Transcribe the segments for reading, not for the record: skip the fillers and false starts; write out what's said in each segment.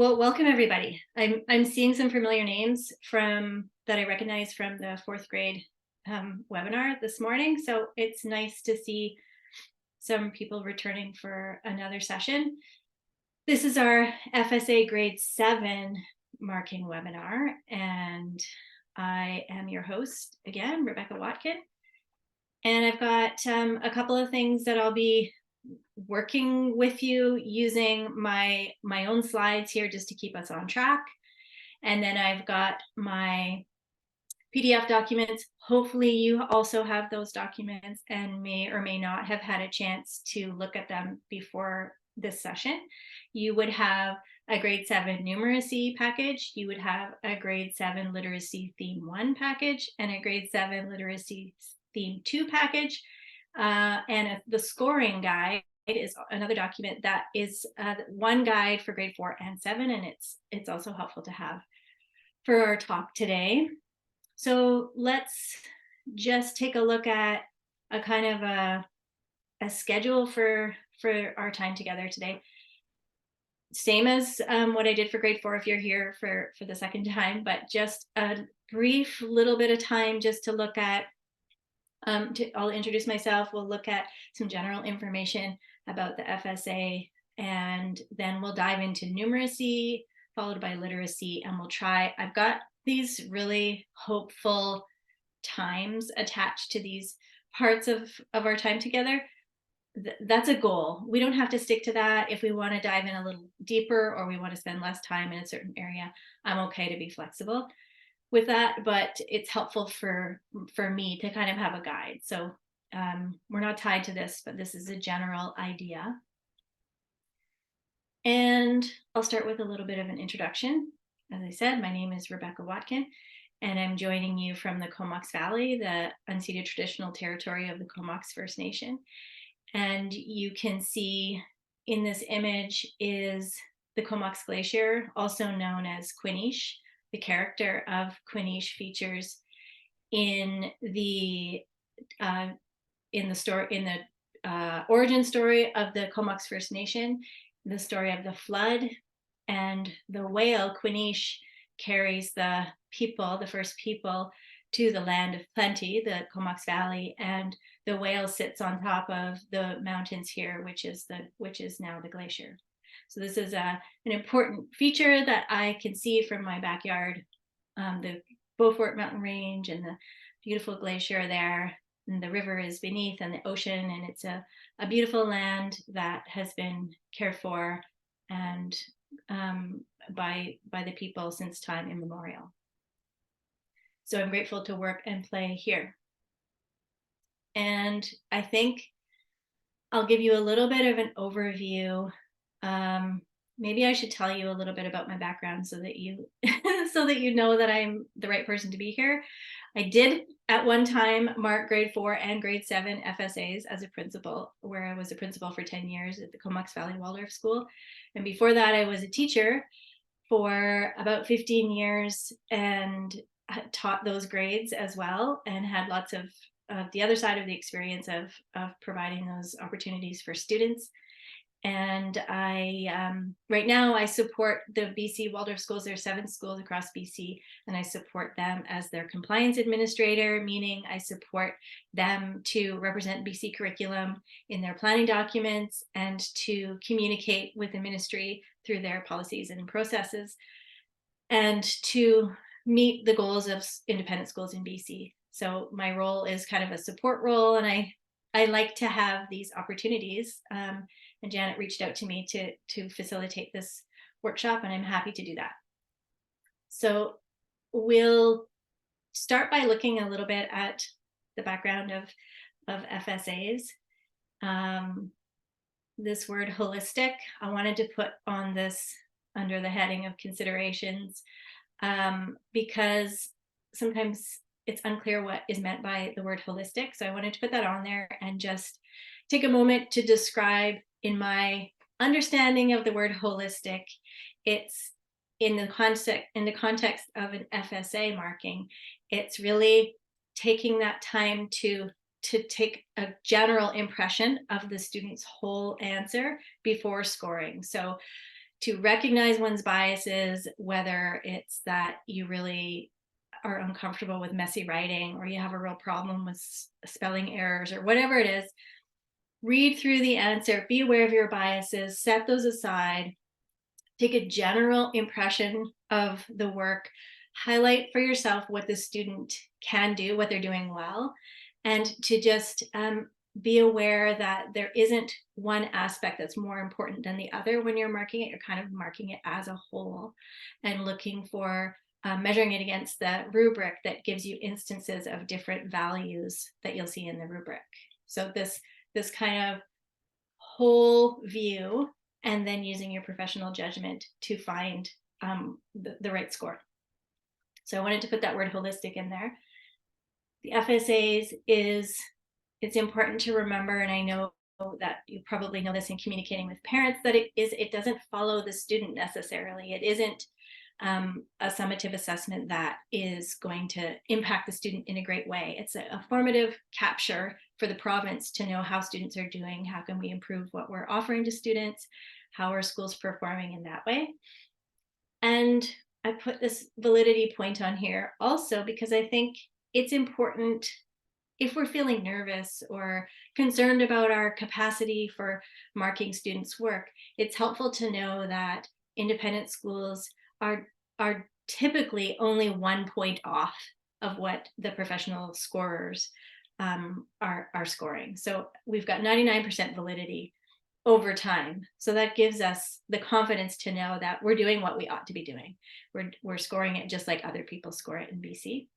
Well, welcome everybody. I'm seeing some familiar names from that I recognize from the fourth grade webinar this morning. So it's nice to see some people returning for another session. This is our FSA Grade 7 marking webinar, and I am your host again, Rebecca Watkin. And I've got a couple of things that I'll be working with you using my own slides here just to keep us on track. And then I've got my PDF documents. Hopefully you also have those documents and may or may not have had a chance to look at them before this session. You would have a grade 7 numeracy package, you would have a grade 7 literacy theme 1 package, and a grade 7 literacy theme 2 package. The scoring guide is another document that is one guide for grade 4 and 7, and it's also helpful to have for our talk today. So let's just take a look at a kind of a schedule for our time together today. Same as what I did for grade 4 if you're here for the second time, but just a brief little bit of time just to look at I'll introduce myself. We'll look at some general information about the FSA, and then we'll dive into numeracy, followed by literacy, and I've got these really hopeful times attached to these parts of our time together. That's a goal. We don't have to stick to that. If we want to dive in a little deeper or we want to spend less time in a certain area, I'm okay to be flexible with that, but it's helpful for me to kind of have a guide. So we're not tied to this, but this is a general idea. And I'll start with a little bit of an introduction. As I said, my name is Rebecca Watkin, and I'm joining you from the Comox Valley, the unceded traditional territory of the Comox First Nation. And you can see in this image is the Comox Glacier, also known as Quinish. The character of Quinish features in the origin story of the Comox First Nation, the story of the flood, and the whale Quinish carries the first people, to the land of plenty, the Comox Valley, and the whale sits on top of the mountains here, which is now the glacier. So this is an important feature that I can see from my backyard, the Beaufort Mountain Range and the beautiful glacier there, and the river is beneath and the ocean, and it's a beautiful land that has been cared for and by the people since time immemorial. So I'm grateful to work and play here. And I think I'll give you a little bit of an overview. Maybe I should tell you a little bit about my background so that you know that I'm the right person to be here. I did at one time mark grade 4 and grade 7 FSAs as a principal, where I was a principal for 10 years at the Comox Valley Waldorf School. And before that, I was a teacher for about 15 years and taught those grades as well, and had lots of the other side of the experience of providing those opportunities for students. And right now I support the BC Waldorf schools. There are 7 schools across BC, and I support them as their compliance administrator, meaning I support them to represent BC curriculum in their planning documents and to communicate with the ministry through their policies and processes, and to meet the goals of independent schools in BC. So my role is kind of a support role, and I like to have these opportunities. And Janet reached out to me to facilitate this workshop, and I'm happy to do that. So we'll start by looking a little bit at the background of FSAs. This word holistic, I wanted to put on this under the heading of considerations, because sometimes it's unclear what is meant by the word holistic. So I wanted to put that on there and just take a moment to describe, in my understanding of the word holistic, it's in the context of an FSA marking, it's really taking that time to take a general impression of the student's whole answer before scoring. So to recognize one's biases, whether it's that you really are uncomfortable with messy writing, or you have a real problem with spelling errors, or whatever it is. Read through the answer, be aware of your biases, set those aside, take a general impression of the work, highlight for yourself what the student can do, what they're doing well, and to just be aware that there isn't one aspect that's more important than the other when you're marking it. You're kind of marking it as a whole and looking for measuring it against the rubric that gives you instances of different values that you'll see in the rubric. So this kind of whole view, and then using your professional judgment to find the right score. So I wanted to put that word holistic in there. The FSAs it's important to remember, and I know that you probably know this in communicating with parents, that it doesn't follow the student necessarily. It isn't a summative assessment that is going to impact the student in a great way. It's a formative capture for the province to know how students are doing, how can we improve what we're offering to students, how are schools performing in that way. And I put this validity point on here also because I think it's important if we're feeling nervous or concerned about our capacity for marking students' work. It's helpful to know that independent schools are typically only 1 point off of what the professional scorers are scoring. So we've got 99% validity over time. So that gives us the confidence to know that we're doing what we ought to be doing. We're scoring it just like other people score it in BC.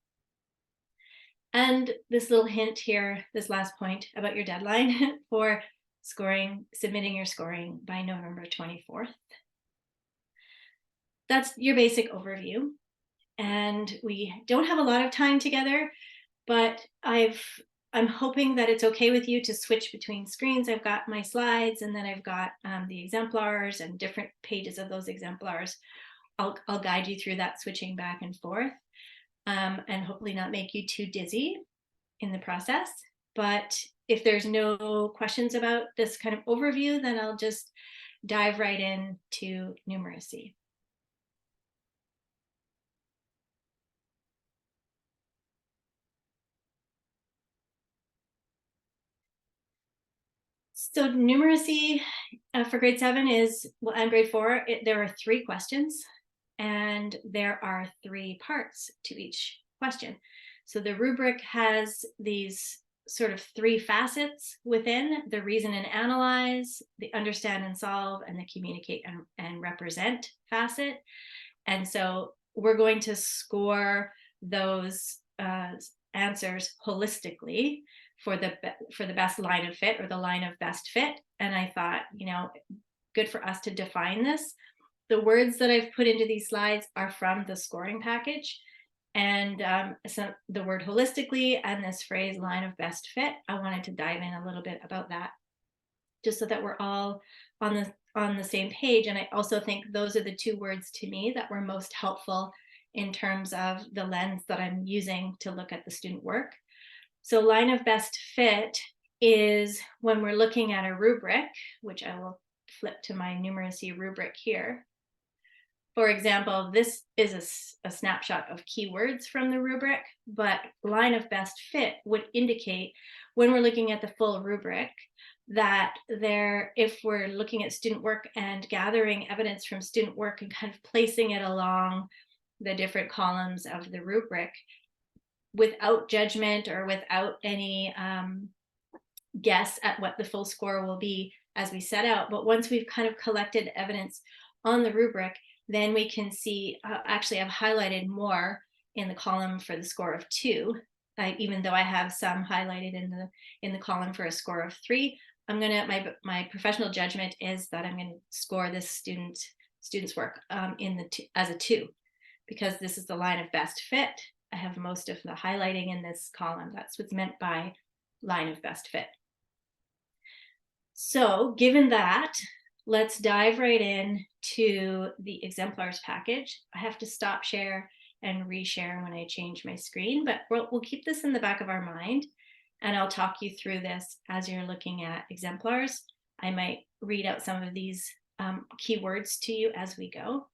And this little hint here, this last point about your deadline for submitting your scoring by November 24th. That's your basic overview. And we don't have a lot of time together, but I'm hoping that it's okay with you to switch between screens. I've got my slides, and then I've got the exemplars and different pages of those exemplars. I'll guide you through that switching back and forth, and hopefully not make you too dizzy in the process. But if there's no questions about this kind of overview, then I'll just dive right into numeracy. So numeracy for grade 7 and grade 4, there are 3 questions, and there are 3 parts to each question. So the rubric has these sort of 3 facets within: the reason and analyze, the understand and solve, and the communicate and represent facet. And so we're going to score those answers holistically for the best line of fit, or the line of best fit. And I thought, good for us to define this. The words that I've put into these slides are from the scoring package. And so the word holistically and this phrase line of best fit, I wanted to dive in a little bit about that, just so that we're all on the same page. And I also think those are the 2 words to me that were most helpful in terms of the lens that I'm using to look at the student work. So line of best fit is when we're looking at a rubric, which I will flip to my numeracy rubric here. For example, this is a snapshot of keywords from the rubric, but line of best fit would indicate, when we're looking at the full rubric, that if we're looking at student work and gathering evidence from student work and kind of placing it along the different columns of the rubric without judgment or without any guess at what the full score will be as we set out. But once we've kind of collected evidence on the rubric, then we can see, actually I've highlighted more in the column for the score of 2, even though I have some highlighted in the column for a score of 3. My professional judgment is that I'm going to score this student's work as a 2, because this is the line of best fit. I have most of the highlighting in this column. That's what's meant by line of best fit. So given that, let's dive right in to the exemplars package. I have to stop share and reshare when I change my screen, but we'll keep this in the back of our mind, and I'll talk you through this as you're looking at exemplars. I might read out some of these keywords to you as we go.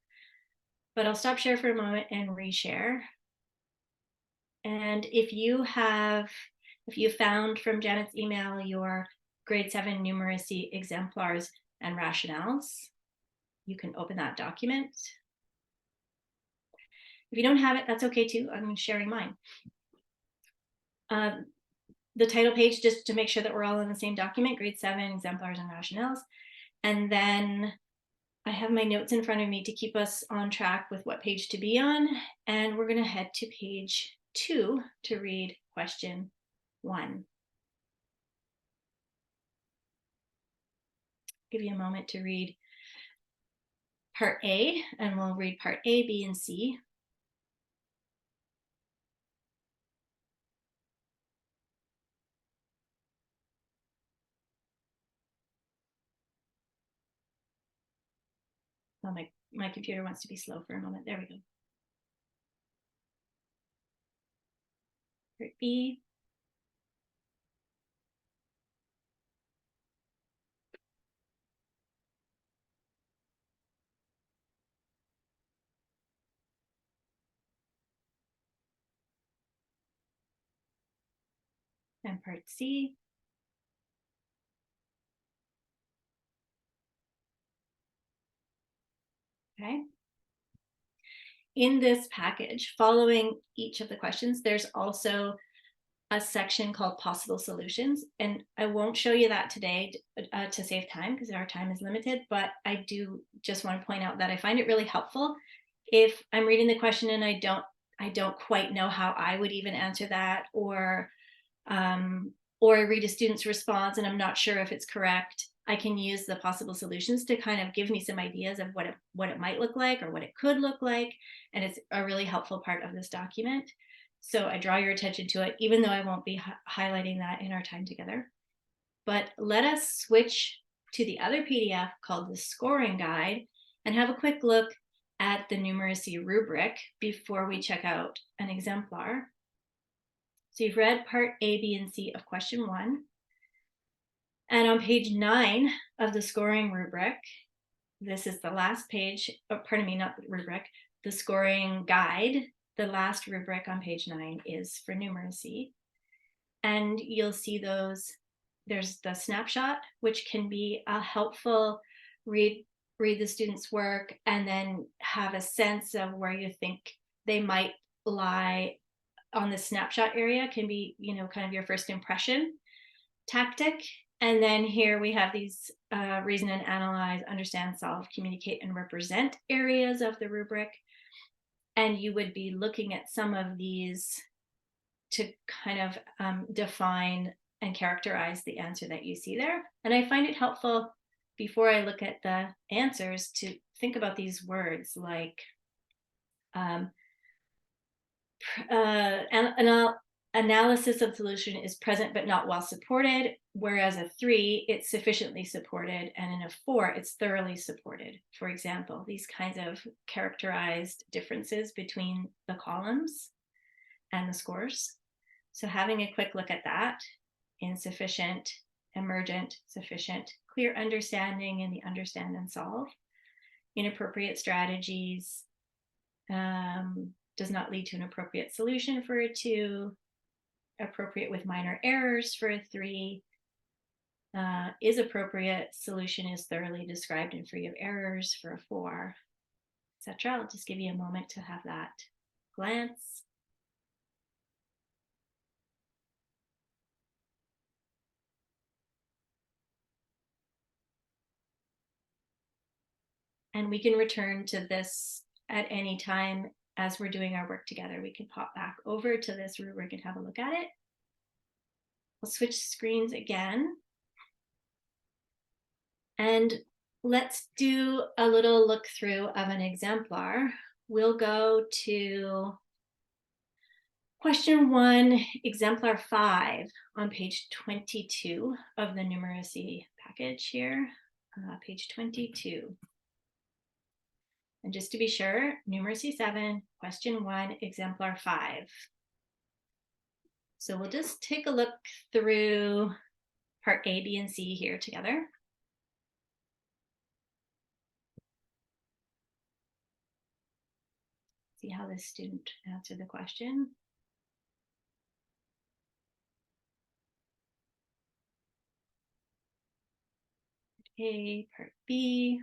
But I'll stop share for a moment and reshare. And if you found from Janet's email your grade 7 numeracy exemplars and rationales, you can open that document. If you don't have it, that's okay too. I'm sharing mine. The title page, just to make sure that we're all in the same document, grade 7 exemplars and rationales. And then I have my notes in front of me to keep us on track with what page to be on. And we're going to head to page 2 to read question 1. Give you a moment to read part A, and we'll read part A, B, and C. Oh, my computer wants to be slow for a moment. There we go. Part B. And part C. Okay. In this package, following each of the questions, there's also a section called possible solutions. And I won't show you that today to save time because our time is limited, but I do just want to point out that I find it really helpful if I'm reading the question and I don't quite know how I would even answer that, or I read a student's response and I'm not sure if it's correct. I can use the possible solutions to kind of give me some ideas of what it might look like or what it could look like. And it's a really helpful part of this document. So I draw your attention to it, even though I won't be highlighting that in our time together. But let us switch to the other PDF called the scoring guide and have a quick look at the numeracy rubric before we check out an exemplar. So you've read part A, B, and C of question 1. And on page 9 of the scoring rubric, this is the last page, pardon me, not the rubric, the scoring guide. The last rubric on page 9 is for numeracy. And you'll see there's the snapshot, which can be a helpful read the student's work and then have a sense of where you think they might lie on the snapshot area, can be, kind of your first impression tactic. And then here we have these reason and analyze, understand, solve, communicate, and represent areas of the rubric. And you would be looking at some of these to kind of define and characterize the answer that you see there. And I find it helpful before I look at the answers to think about these words like analysis of solution is present but not well supported, whereas a 3, it's sufficiently supported, and in a 4, it's thoroughly supported. For example, these kinds of characterized differences between the columns and the scores. So having a quick look at that: insufficient, emergent, sufficient, clear understanding in the understand and solve, inappropriate strategies, does not lead to an appropriate solution for a 2, appropriate with minor errors for a 3, is appropriate, solution is thoroughly described and free of errors for a 4, etc. I'll just give you a moment to have that glance. And we can return to this at any time as we're doing our work together. We can pop back over to this rubric and have a look at it. We'll switch screens again. And let's do a little look through of an exemplar. We'll go to question 1, exemplar 5 on page 22 of the numeracy package here, page 22. And just to be sure, numeracy 7, question 1, exemplar 5. So we'll just take a look through part A, B, and C here together. See how this student answered the question. A, part B.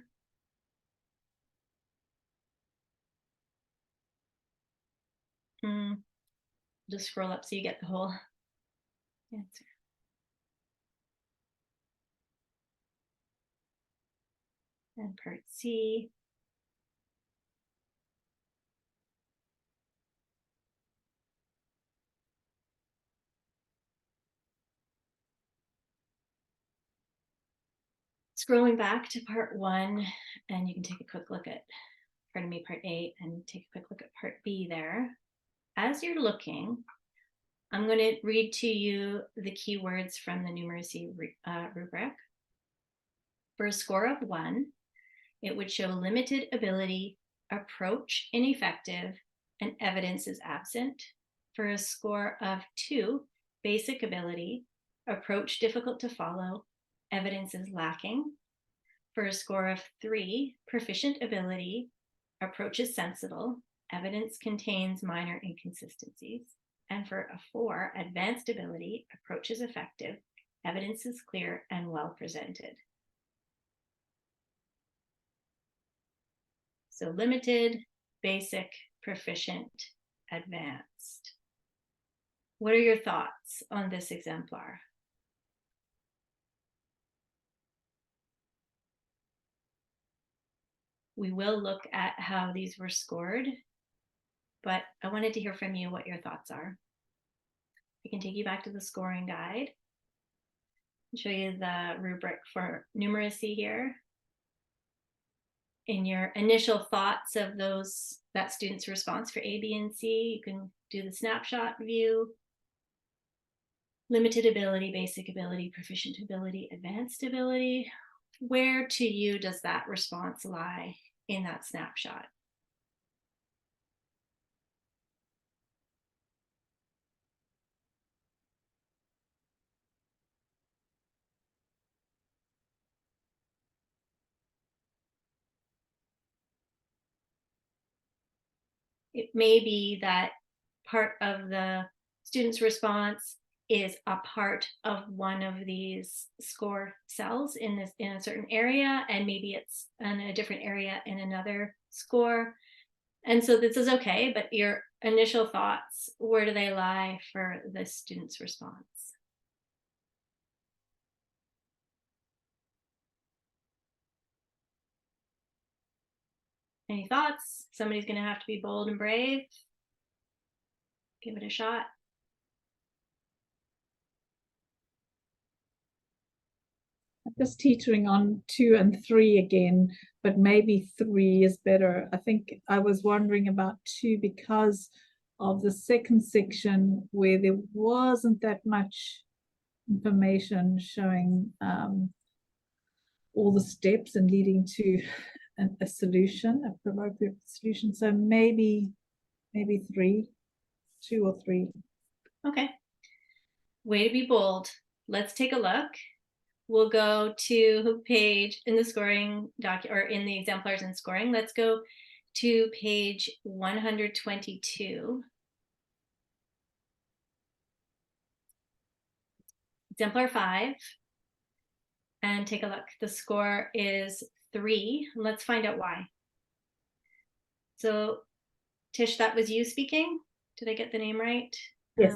Just scroll up so you get the whole answer. And part C. Scrolling back to part 1, and you can take a quick look at, part A, and take a quick look at part B there. As you're looking, I'm going to read to you the keywords from the numeracy rubric. For a score of 1, it would show limited ability, approach ineffective, and evidence is absent. For a score of 2, basic ability, approach difficult to follow, evidence is lacking. For a score of 3, proficient ability, approach is sensible, evidence contains minor inconsistencies. And for a 4, advanced ability, approach is effective, evidence is clear and well presented. So limited, basic, proficient, advanced. What are your thoughts on this exemplar? We will look at how these were scored, but I wanted to hear from you what your thoughts are. I can take you back to the scoring guide and show you the rubric for numeracy here. In your initial thoughts of that student's response for A, B, and C, you can do the snapshot view. Limited ability, basic ability, proficient ability, advanced ability. Where to you does that response lie in that snapshot? It may be that part of the student's response is a part of one of these score cells in a certain area, and maybe it's in a different area in another score. And so this is okay, but your initial thoughts, where do they lie for the student's response? Any thoughts? Somebody's going to have to be bold and brave. Give it a shot. Just teetering on 2 and 3 again, but maybe 3 is better. I think I was wondering about 2 because of the second section where there wasn't that much information showing all the steps and leading to a solution, an appropriate solution. So maybe 3, 2 or 3. Okay. Way to be bold. Let's take a look. We'll go to page in the scoring document, or in the exemplars and scoring. Let's go to page 122. Exemplar 5. And take a look. The score is 3. Let's find out why. So, Tish, that was you speaking? Did I get the name right? Yes.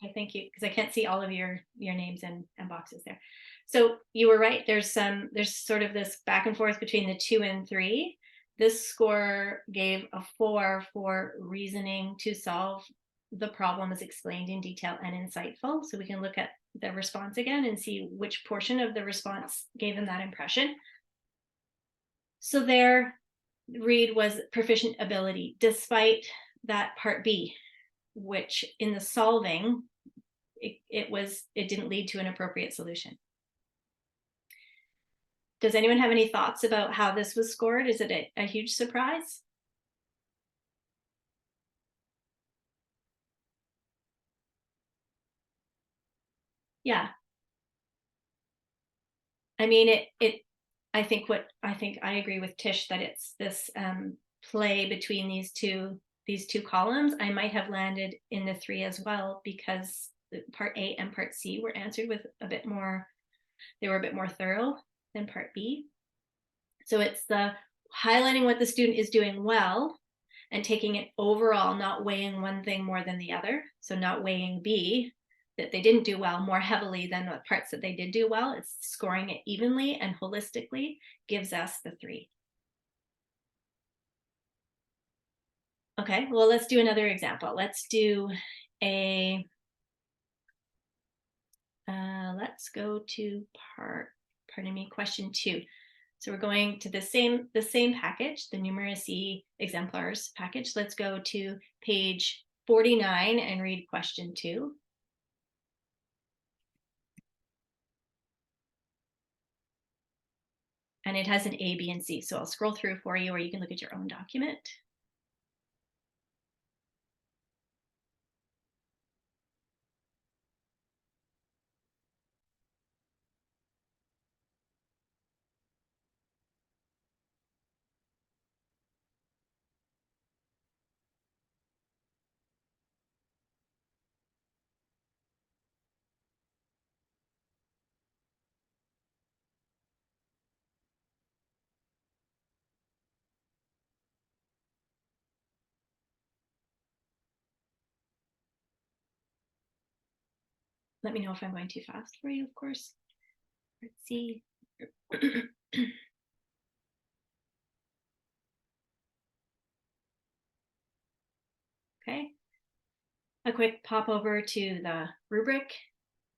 Okay, thank you, because I can't see all of your names and boxes there. So you were right. There's sort of this back and forth between the 2 and 3. This score gave a 4 for reasoning to solve the problem as explained in detail and insightful. So we can look at the response again and see which portion of the response gave them that impression. So their read was proficient ability, despite that part B, which in the solving, it didn't lead to an appropriate solution. Does anyone have any thoughts about how this was scored? Is it a huge surprise? Yeah. I mean, I think I agree with Tish that it's this play between these two these two columns, I might have landed in the 3 as well, because part A and part C were answered with a bit more, they were a bit more thorough than part B. So it's the highlighting what the student is doing well and taking it overall, not weighing one thing more than the other. So not weighing B, that they didn't do well, more heavily than the parts that they did do well. It's scoring it evenly and holistically gives us the 3. Okay, well, let's do another example. Let's do a, let's go to question 2. So we're going to the same package, the numeracy exemplars package. Let's go to page 49 and read question 2. And it has an A, B, and C. So I'll scroll through for you, or you can look at your own document. Let me know if I'm going too fast for you, of course. Let's see. Okay. A quick pop over to the rubric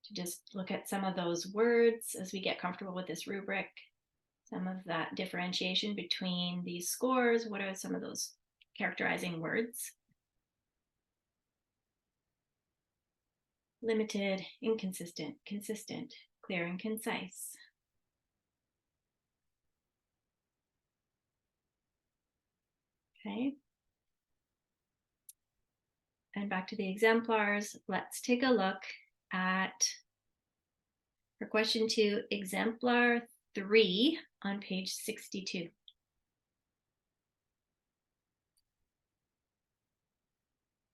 to just look at some of those words as we get comfortable with this rubric. Some of that differentiation between these scores. What are some of those characterizing words? Limited, inconsistent, consistent, clear and concise. Okay. And back to the exemplars, let's take a look at, for question 2, exemplar 3 on page 62.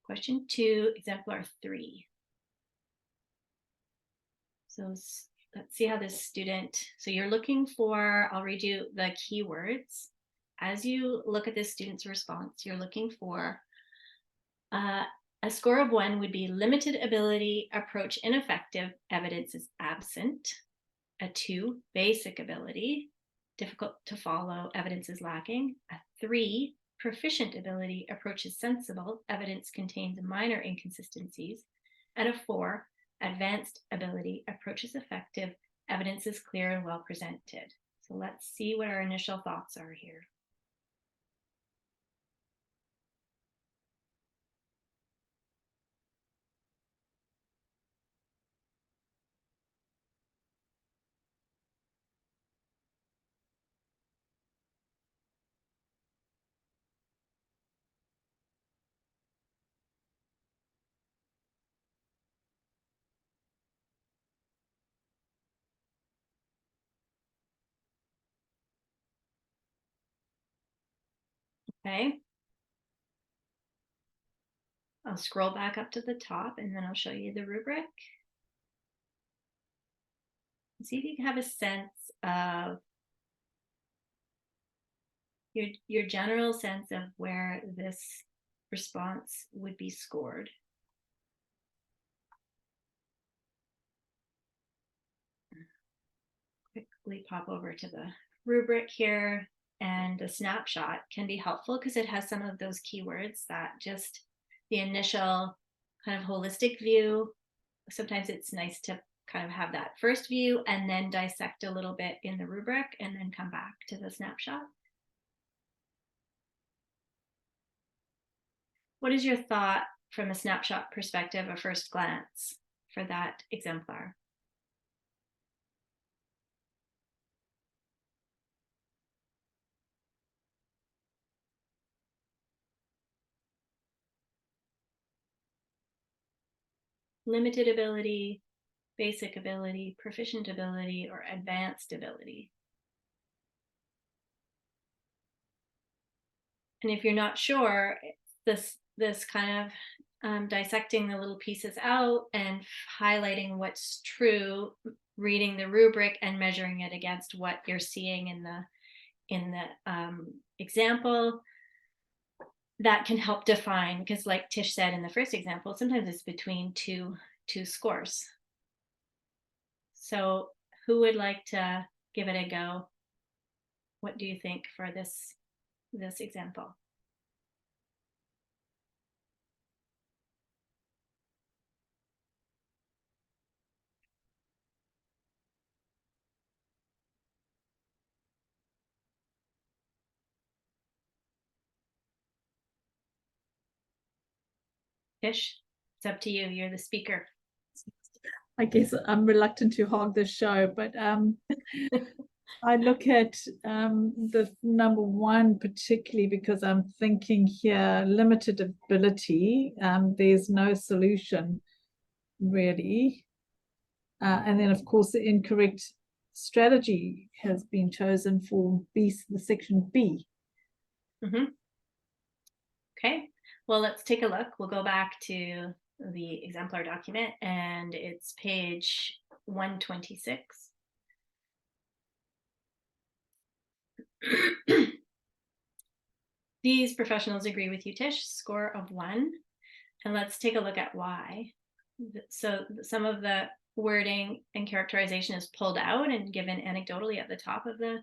Question 2, exemplar 3. So let's see how this student, so you're looking for, I'll read you the keywords. As you look at this student's response, you're looking for a score of 1 would be limited ability, approach ineffective, evidence is absent. A 2, basic ability, difficult to follow, evidence is lacking. A 3, proficient ability, approach is sensible, evidence contains minor inconsistencies. And a 4, advanced ability, approach is effective, evidence is clear and well presented. So let's see what our initial thoughts are here. Okay. I'll scroll back up to the top and then I'll show you the rubric. See if you can have a sense of your general sense of where this response would be scored. Quickly pop over to the rubric here, and the snapshot can be helpful because it has some of those keywords that just the initial kind of holistic view. Sometimes it's nice to kind of have that first view and then dissect a little bit in the rubric and then come back to the snapshot. What is your thought from a snapshot perspective, a first glance for that exemplar? Limited ability, basic ability, proficient ability, or advanced ability? And if you're not sure, this kind of dissecting the little pieces out and highlighting what's true, reading the rubric and measuring it against what you're seeing in the example, that can help define, because like Tish said in the first example, sometimes it's between two scores. So who would like to give it a go? What do you think for this example? Tish, it's up to you. You're the speaker. I guess I'm reluctant to hog the show, but I look at the number one particularly because I'm thinking here limited ability. There's no solution really. And then, of course, the incorrect strategy has been chosen for B, the section B. Okay, well, let's take a look. We'll go back to the exemplar document, and it's page 126. These professionals agree with you, Tish, score of 1. And let's take a look at why. So some of the wording and characterization is pulled out and given anecdotally at the top of the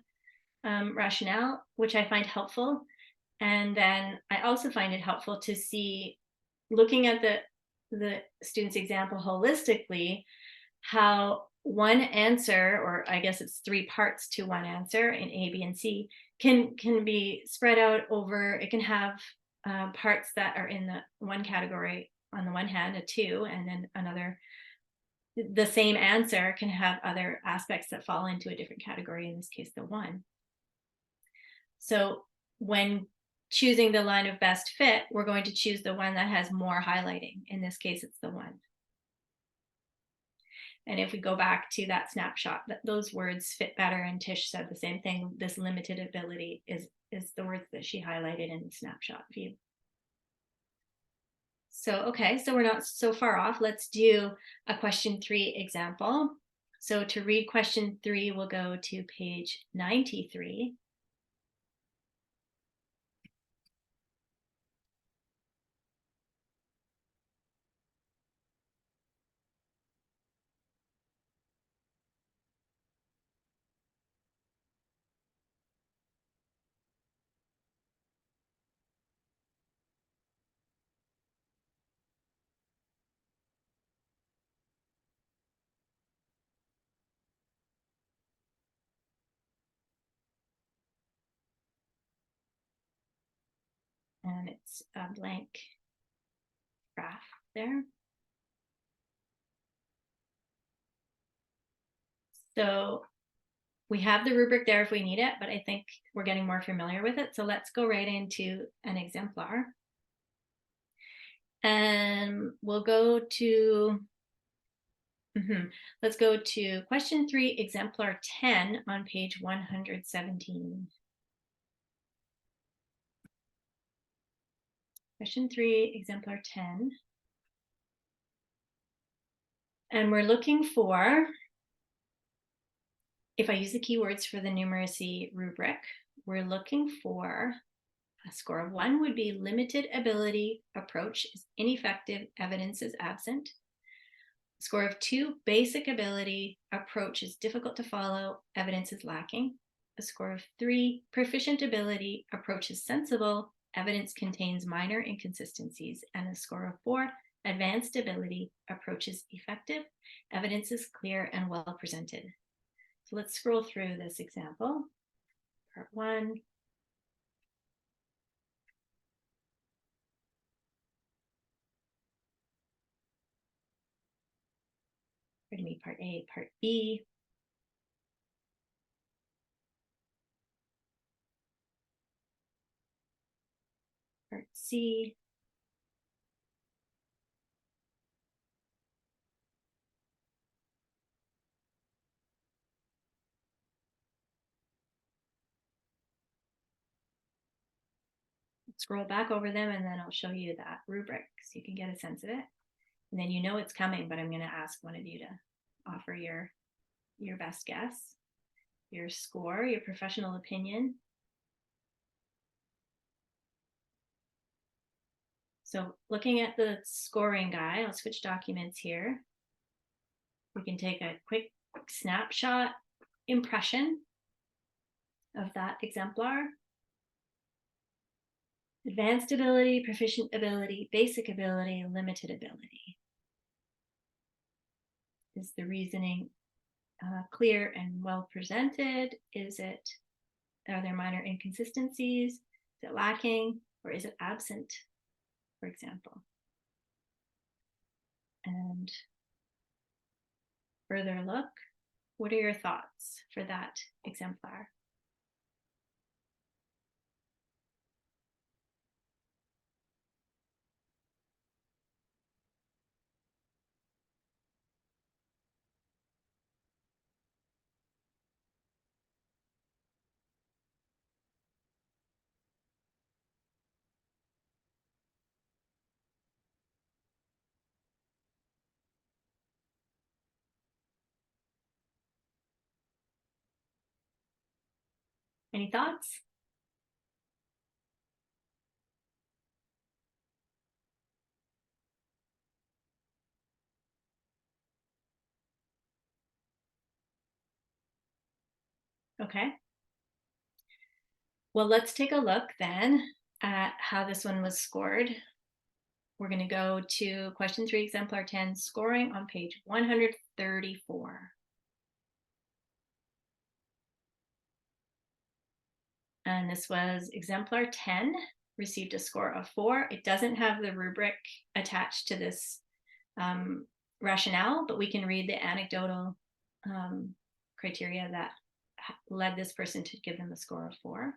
rationale, which I find helpful. And then I also find it helpful to see, looking at the student's example holistically, how one answer, or I guess it's 3 parts to one answer in A, B, and C, can be spread out over, it can have parts that are in the one category on the one hand, a 2, and then another, the same answer can have other aspects that fall into a different category, in this case, the 1. So when choosing the line of best fit, we're going to choose the one that has more highlighting. In this case, it's the 1. And if we go back to that snapshot, those words fit better, and Tish said the same thing. This limited ability is the words that she highlighted in the snapshot view. So, okay, so we're not so far off. Let's do a question 3 example. So to read question 3, we'll go to page 93. And it's a blank graph there. So we have the rubric there if we need it, but I think we're getting more familiar with it. So let's go right into an exemplar. And we'll go to, let's go to question 3, exemplar 10 on page 117. Question 3, exemplar 10. And we're looking for, if I use the keywords for the numeracy rubric, we're looking for a score of 1 would be limited ability, approach is ineffective, evidence is absent. A score of 2, basic ability, approach is difficult to follow, evidence is lacking. A score of 3, proficient ability, approach is sensible, evidence contains minor inconsistencies. And a score of 4, advanced ability, approach is effective, evidence is clear and well presented. So let's scroll through this example. Part 1. Pardon me, part A, part B. Part C. scroll back over them, and then I'll show you that rubric so you can get a sense of it. And then you know it's coming, but I'm going to ask one of you to offer your best guess, your score, your professional opinion. So looking at the scoring guide, I'll switch documents here. We can take a quick snapshot impression of that exemplar. Advanced ability, proficient ability, basic ability, limited ability. Is the reasoning clear and well presented? Are there minor inconsistencies? Is it lacking, or is it absent, for example? And further look, what are your thoughts for that exemplar? Any thoughts? Okay. Well, let's take a look then at how this one was scored. We're going to go to question 3, exemplar 10, scoring on page 134. And this was exemplar 10, received a score of 4. It doesn't have the rubric attached to this rationale, but we can read the anecdotal criteria that led this person to give them a score of 4.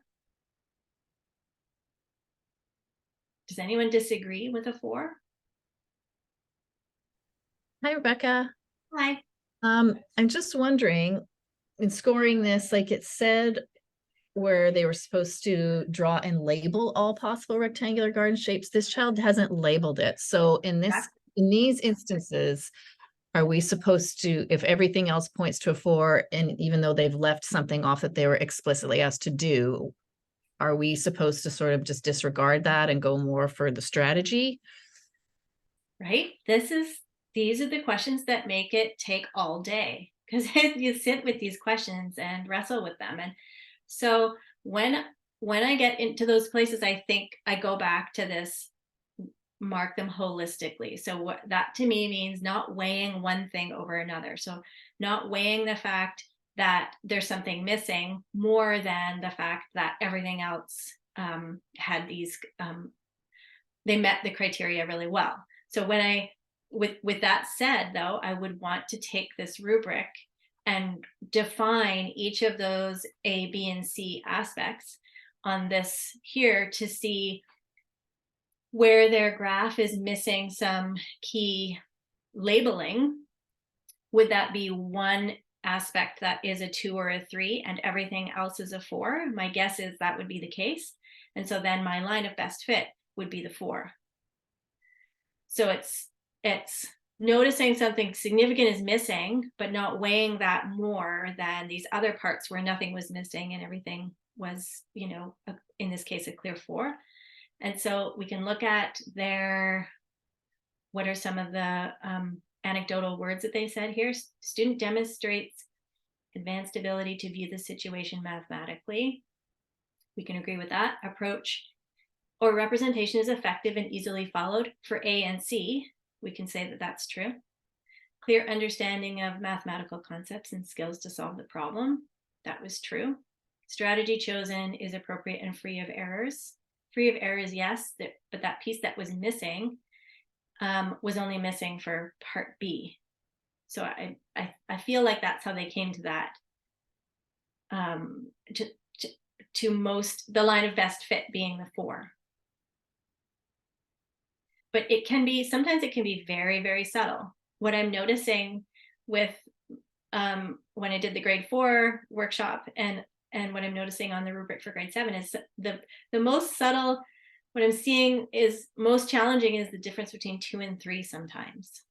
Does anyone disagree with a 4? Hi, Rebecca. Hi. I'm just wondering, in scoring this, like it said where they were supposed to draw and label all possible rectangular garden shapes, this child hasn't labeled it. So in these instances, are we supposed to, if everything else points to a 4, and even though they've left something off that they were explicitly asked to do, are we supposed to sort of just disregard that and go more for the strategy? Right? These are the questions that make it take all day, because you sit with these questions and wrestle with them. And so when I get into those places, I think I go back to this, mark them holistically. So what that to me means not weighing one thing over another. So not weighing the fact that there's something missing more than the fact that everything else had these, they met the criteria really well. So with that said, though, I would want to take this rubric and define each of those A, B, and C aspects on this here to see where their graph is missing some key labeling. Would that be one aspect that is a 2 or a 3 and everything else is a 4? My guess is that would be the case. And so then my line of best fit would be the 4. So it's noticing something significant is missing, but not weighing that more than these other parts where nothing was missing and everything was, in this case, a clear 4. And so we can look at what are some of the anecdotal words that they said here. Student demonstrates advanced ability to view the situation mathematically. We can agree with that. Approach or representation is effective and easily followed for A and C. We can say that that's true. Clear understanding of mathematical concepts and skills to solve the problem. That was true. Strategy chosen is appropriate and free of errors. Free of errors, yes, but that piece that was missing was only missing for part B. So I feel like that's how they came to that, to most, the line of best fit being the 4. But sometimes it can be very, very subtle. What I'm noticing with when I did the grade 4 workshop and what I'm noticing on the rubric for grade 7 is the most subtle what I'm seeing is most challenging is the difference between 2 and 3 sometimes.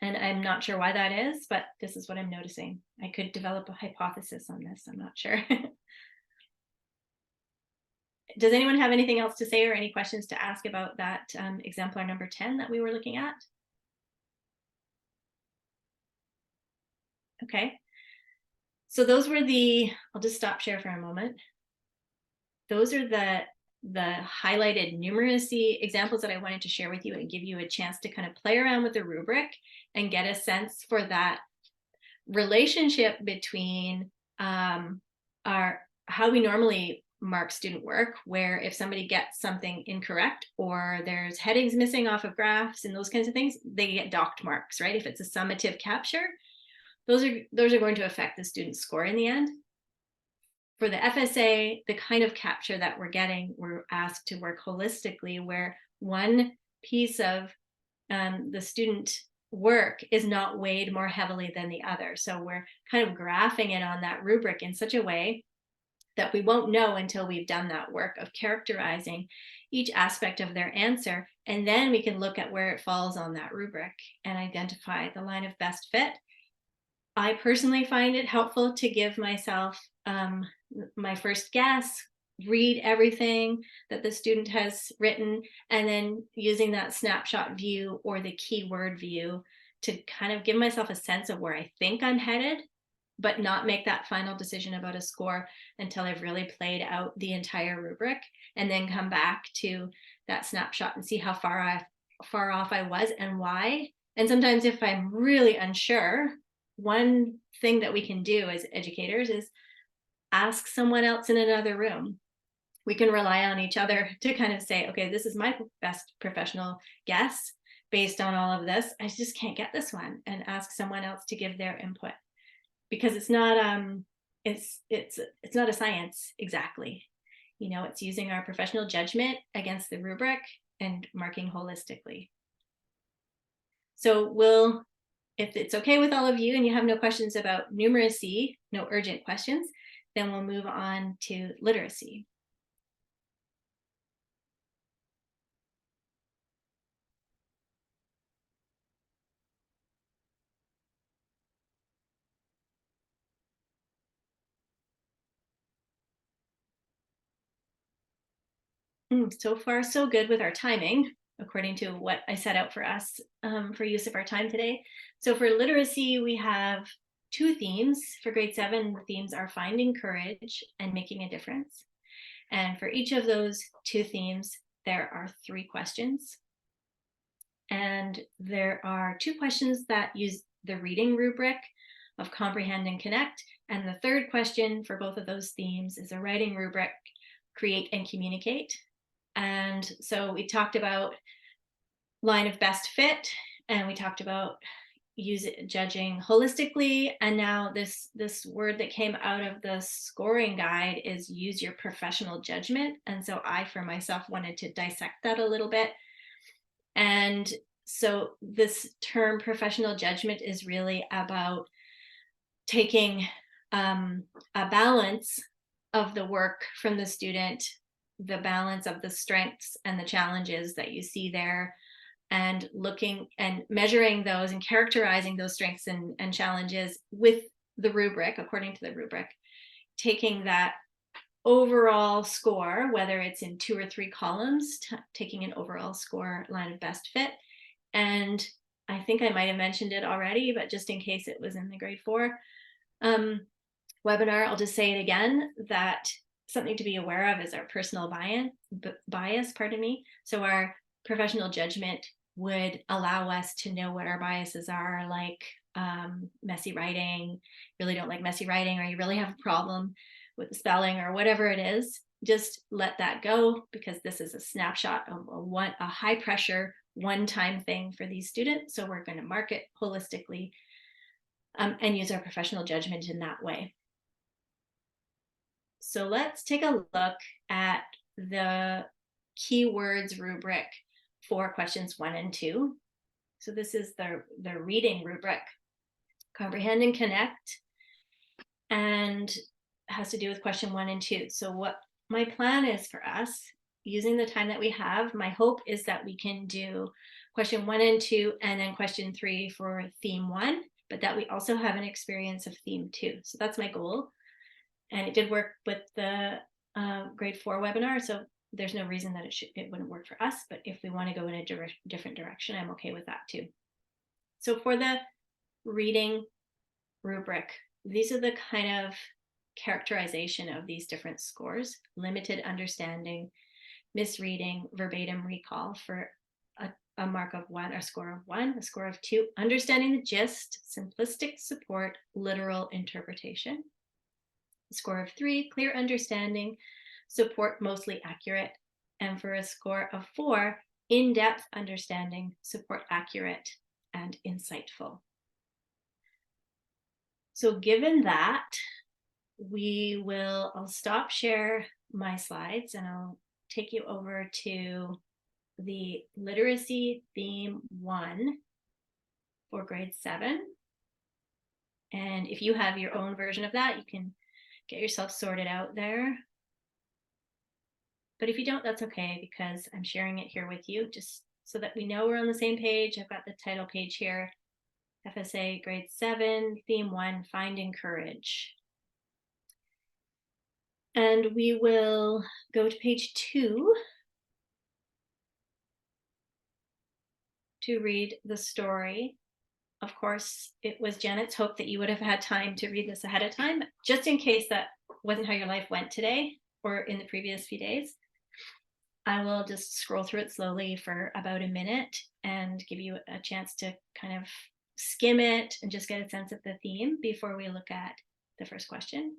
And I'm not sure why that is, but this is what I'm noticing. I could develop a hypothesis on this, I'm not sure. Does anyone have anything else to say or any questions to ask about that exemplar number 10 that we were looking at? Okay. So those were I'll just stop share for a moment. Those are the highlighted numeracy examples that I wanted to share with you and give you a chance to kind of play around with the rubric and get a sense for that relationship between how we normally mark student work, where if somebody gets something incorrect or there's headings missing off of graphs and those kinds of things, they get docked marks, right? If it's a summative capture, those are going to affect the student's score in the end. For the FSA, the kind of capture that we're getting, we're asked to work holistically, where one piece of the student work is not weighed more heavily than the other. So we're kind of graphing it on that rubric in such a way that we won't know until we've done that work of characterizing each aspect of their answer. And then we can look at where it falls on that rubric and identify the line of best fit. I personally find it helpful to give myself my first guess, read everything that the student has written, and then using that snapshot view or the keyword view to kind of give myself a sense of where I think I'm headed, but not make that final decision about a score until I've really played out the entire rubric, and then come back to that snapshot and see how far off I was and why. And sometimes if I'm really unsure, one thing that we can do as educators is ask someone else in another room. We can rely on each other to kind of say, okay, this is my best professional guess based on all of this. I just can't get this one, and ask someone else to give their input, because it's not not a science exactly. You know, it's using our professional judgment against the rubric and marking holistically. So if it's okay with all of you and you have no questions about numeracy, no urgent questions, then we'll move on to literacy. So far, so good with our timing, according to what I set out for us for use of our time today. So for literacy, we have 2 themes. For grade 7, the themes are finding courage and making a difference. And for each of those 2 themes, there are 3 questions. And there are 2 questions that use the reading rubric of comprehend and connect. And the 3rd question for both of those themes is a writing rubric, create and communicate. And so we talked about line of best fit, and we talked about judging holistically. And now this word that came out of the scoring guide is use your professional judgment. And so I, for myself, wanted to dissect that a little bit. And so this term professional judgment is really about taking a balance of the work from the student, the balance of the strengths and the challenges that you see there, and looking and measuring those and characterizing those strengths and challenges with the rubric, according to the rubric, taking that overall score, whether it's in 2 or 3 columns, taking an overall score line of best fit. And I think I might have mentioned it already, but just in case it was in the grade 4 webinar, I'll just say it again, that something to be aware of is our personal bias, pardon me. So our professional judgment would allow us to know what our biases are, like messy writing, really don't like messy writing, or you really have a problem with the spelling or whatever it is. Just let that go, because this is a snapshot of a high pressure, one-time thing for these students. So we're going to mark it holistically and use our professional judgment in that way. So let's take a look at the keywords rubric for questions 1 and 2. So this is the reading rubric, comprehend and connect, and has to do with question 1 and 2. So what my plan is for us using the time that we have, my hope is that we can do question 1 and 2, and then question 3 for theme 1, but that we also have an experience of theme 2. So that's my goal. And it did work with the grade 4 webinar, so there's no reason that it wouldn't work for us. But if we want to go in a different direction, I'm okay with that too. So for the reading rubric, these are the kind of characterization of these different scores: limited understanding, misreading, verbatim recall for a mark of 1, a score of 1, a score of 2, understanding the gist, simplistic support, literal interpretation. A score of 3, clear understanding, support, mostly accurate. And for a score of 4, in-depth understanding, support, accurate, and insightful. So given that, I'll stop share my slides and I'll take you over to the literacy theme 1 for grade 7. And if you have your own version of that, you can get yourself sorted out there. But if you don't, that's okay, because I'm sharing it here with you just so that we know we're on the same page. I've got the title page here: FSA grade 7, theme 1, Finding Courage. And we will go to page 2 to read the story. Of course, it was Janet's hope that you would have had time to read this ahead of time, just in case that wasn't how your life went today or in the previous few days. I will just scroll through it slowly for about a minute and give you a chance to kind of skim it and just get a sense of the theme before we look at the first question.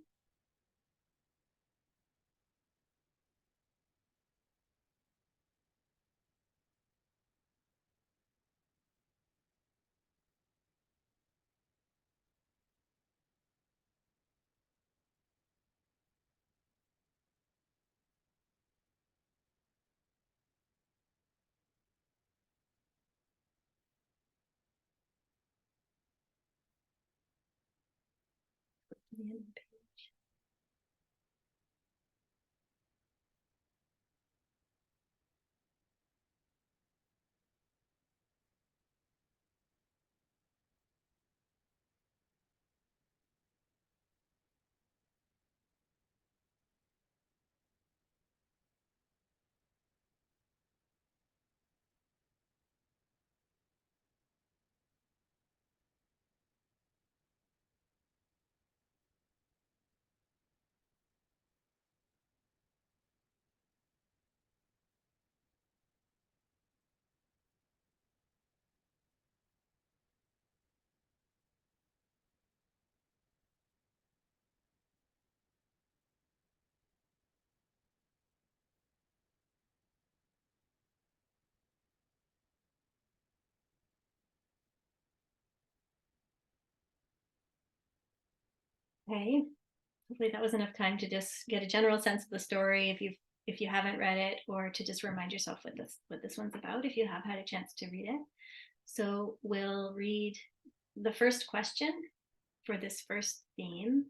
Okay, hopefully that was enough time to just get a general sense of the story if you haven't read it, or to just remind yourself what this one's about if you have had a chance to read it. So we'll read the first question for this first theme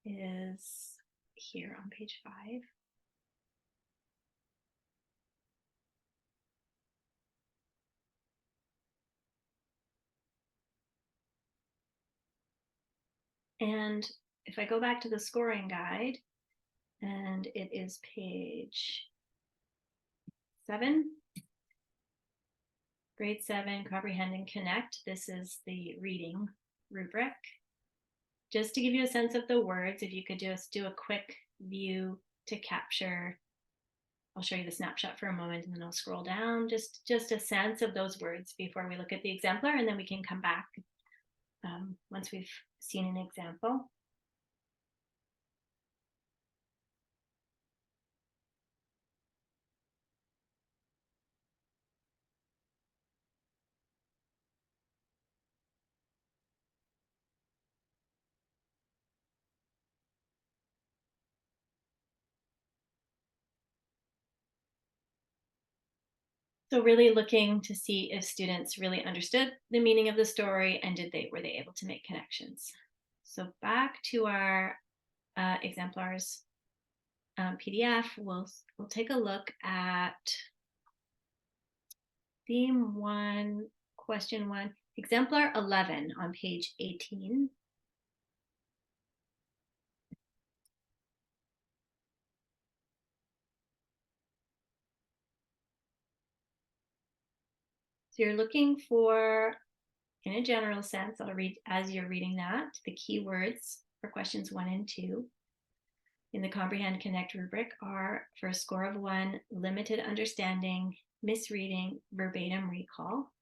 is here on page 5. And if I go back to the scoring guide, and it is page 7, grade 7, Comprehend and Connect. This is the reading rubric. Just to give you a sense of the words, if you could just do a quick view to capture, I'll show you the snapshot for a moment and then I'll scroll down, just a sense of those words before we look at the exemplar, and then we can come back once we've seen an example. So really looking to see if students really understood the meaning of the story, and were they able to make connections. So back to our exemplars. PDF, we'll take a look at theme 1, question 1, exemplar 11 on page 18. So you're looking for, in a general sense, I'll read as you're reading that, the keywords for questions 1 and 2 in the Comprehend Connect rubric are, for a score of 1, limited understanding, misreading, verbatim recall.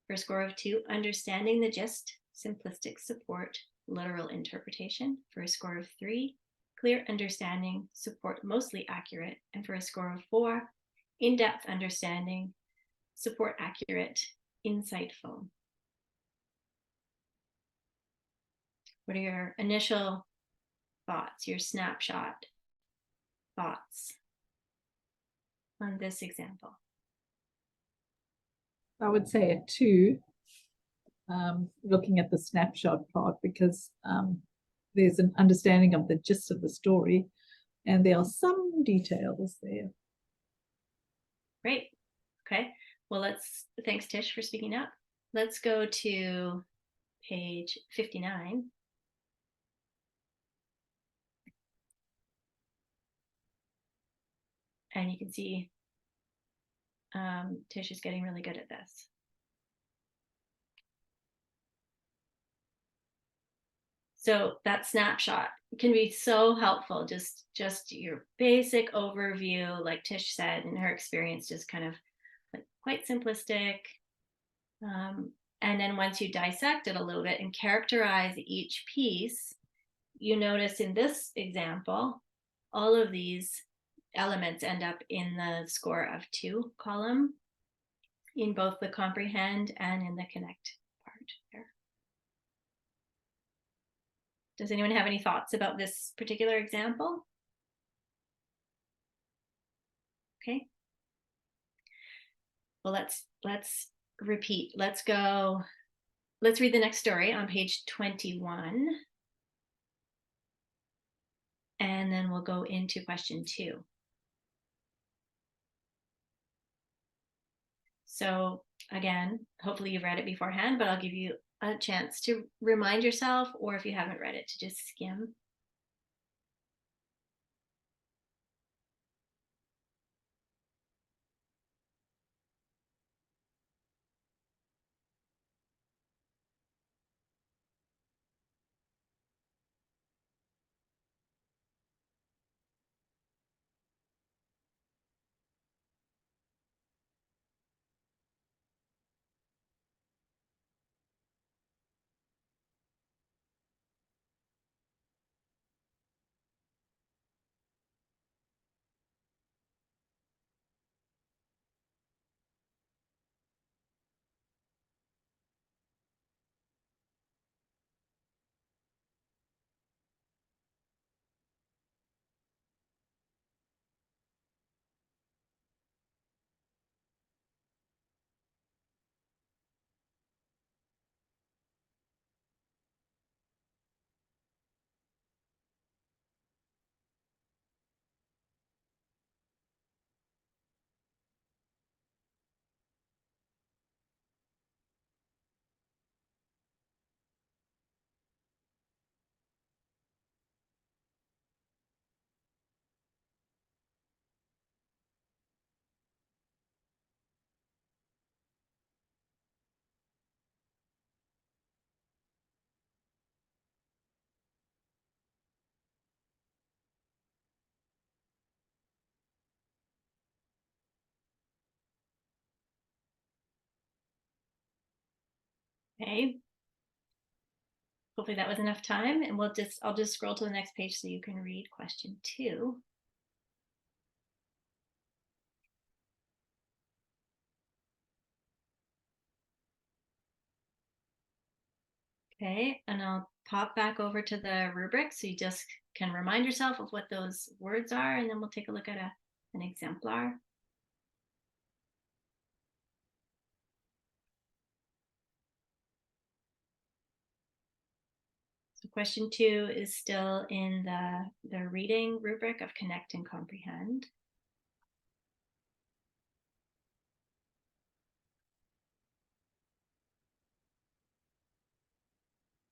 For a score of 2, understanding the gist, simplistic support, literal interpretation. For a score of 3, clear understanding, support mostly accurate. And for a score of 4, in-depth understanding, support accurate, insightful. What are your initial thoughts, your snapshot thoughts on this example? I would say a 2, looking at the snapshot part, because there's an understanding of the gist of the story, and there are some details there. Great. Okay. Well, thanks Tish for speaking up. Let's go to page 59. And you can see Tish is getting really good at this. So that snapshot can be so helpful. Just your basic overview, like Tish said, in her experience, just kind of like quite simplistic. And then once you dissect it a little bit and characterize each piece, you notice in this example, all of these elements end up in the score of 2 column in both the comprehend and in the connect part here. Does anyone have any thoughts about this particular example? Okay. Well, let's repeat. Let's read the next story on page 21. And then we'll go into question 2. So again, hopefully you've read it beforehand, but I'll give you a chance to remind yourself, or if you haven't read it, to just skim. Okay. Hopefully that was enough time, and I'll just scroll to the next page so you can read question 2. Okay, and I'll pop back over to the rubric so you just can remind yourself of what those words are, and then we'll take a look at an exemplar. So Question 2 is still in the reading rubric of connect and comprehend.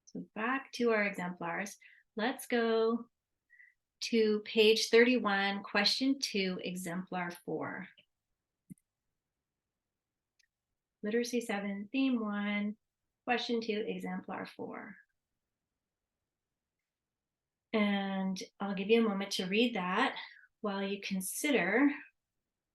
So back to our exemplars. Let's go to page 31, question 2, exemplar 4. Literacy 7, theme 1, question 2, exemplar 4. And I'll give you a moment to read that while you consider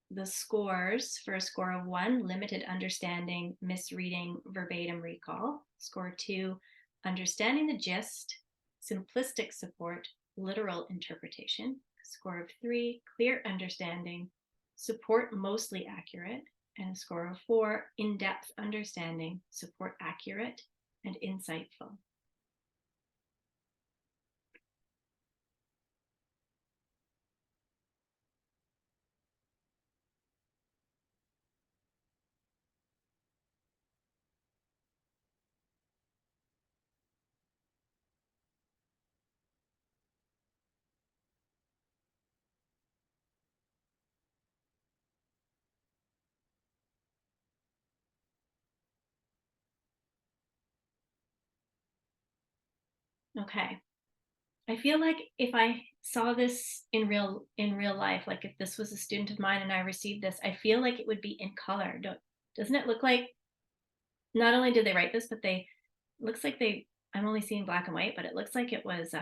the scores. For a score of 1, limited understanding, misreading, verbatim recall. Score 2, understanding the gist, simplistic support, literal interpretation. Score of 3, clear understanding, support mostly accurate. And a score of 4, in-depth understanding, support accurate and insightful. Okay. I feel like if I saw this in real life, like if this was a student of mine and I received this, I feel like it would be in color. Doesn't it look like, not only did they write this, but looks like I'm only seeing black and white, but it looks like it was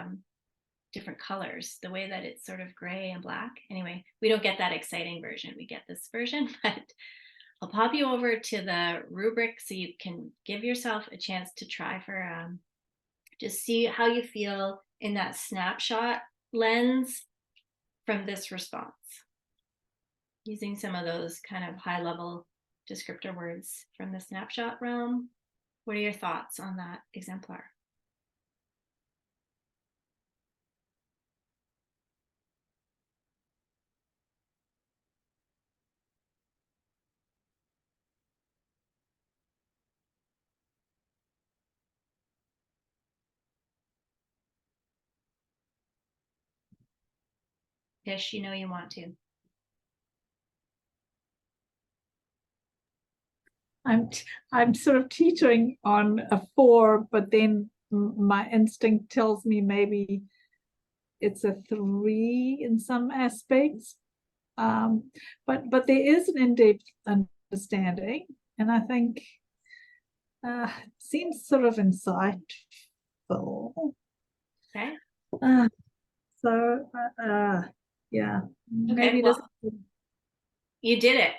different colors, the way that it's sort of gray and black. Anyway, we don't get that exciting version. We get this version, but I'll pop you over to the rubric so you can give yourself a chance to try for just see how you feel in that snapshot lens from this response, using some of those kind of high level descriptor words from the snapshot realm. What are your thoughts on that exemplar? Tish, you know you want to. I'm sort of teetering on a 4, but then my instinct tells me maybe it's a 3 in some aspects. But there is an in-depth understanding, and I think seems sort of insightful. Okay. Yeah, Okay, maybe well, you did it.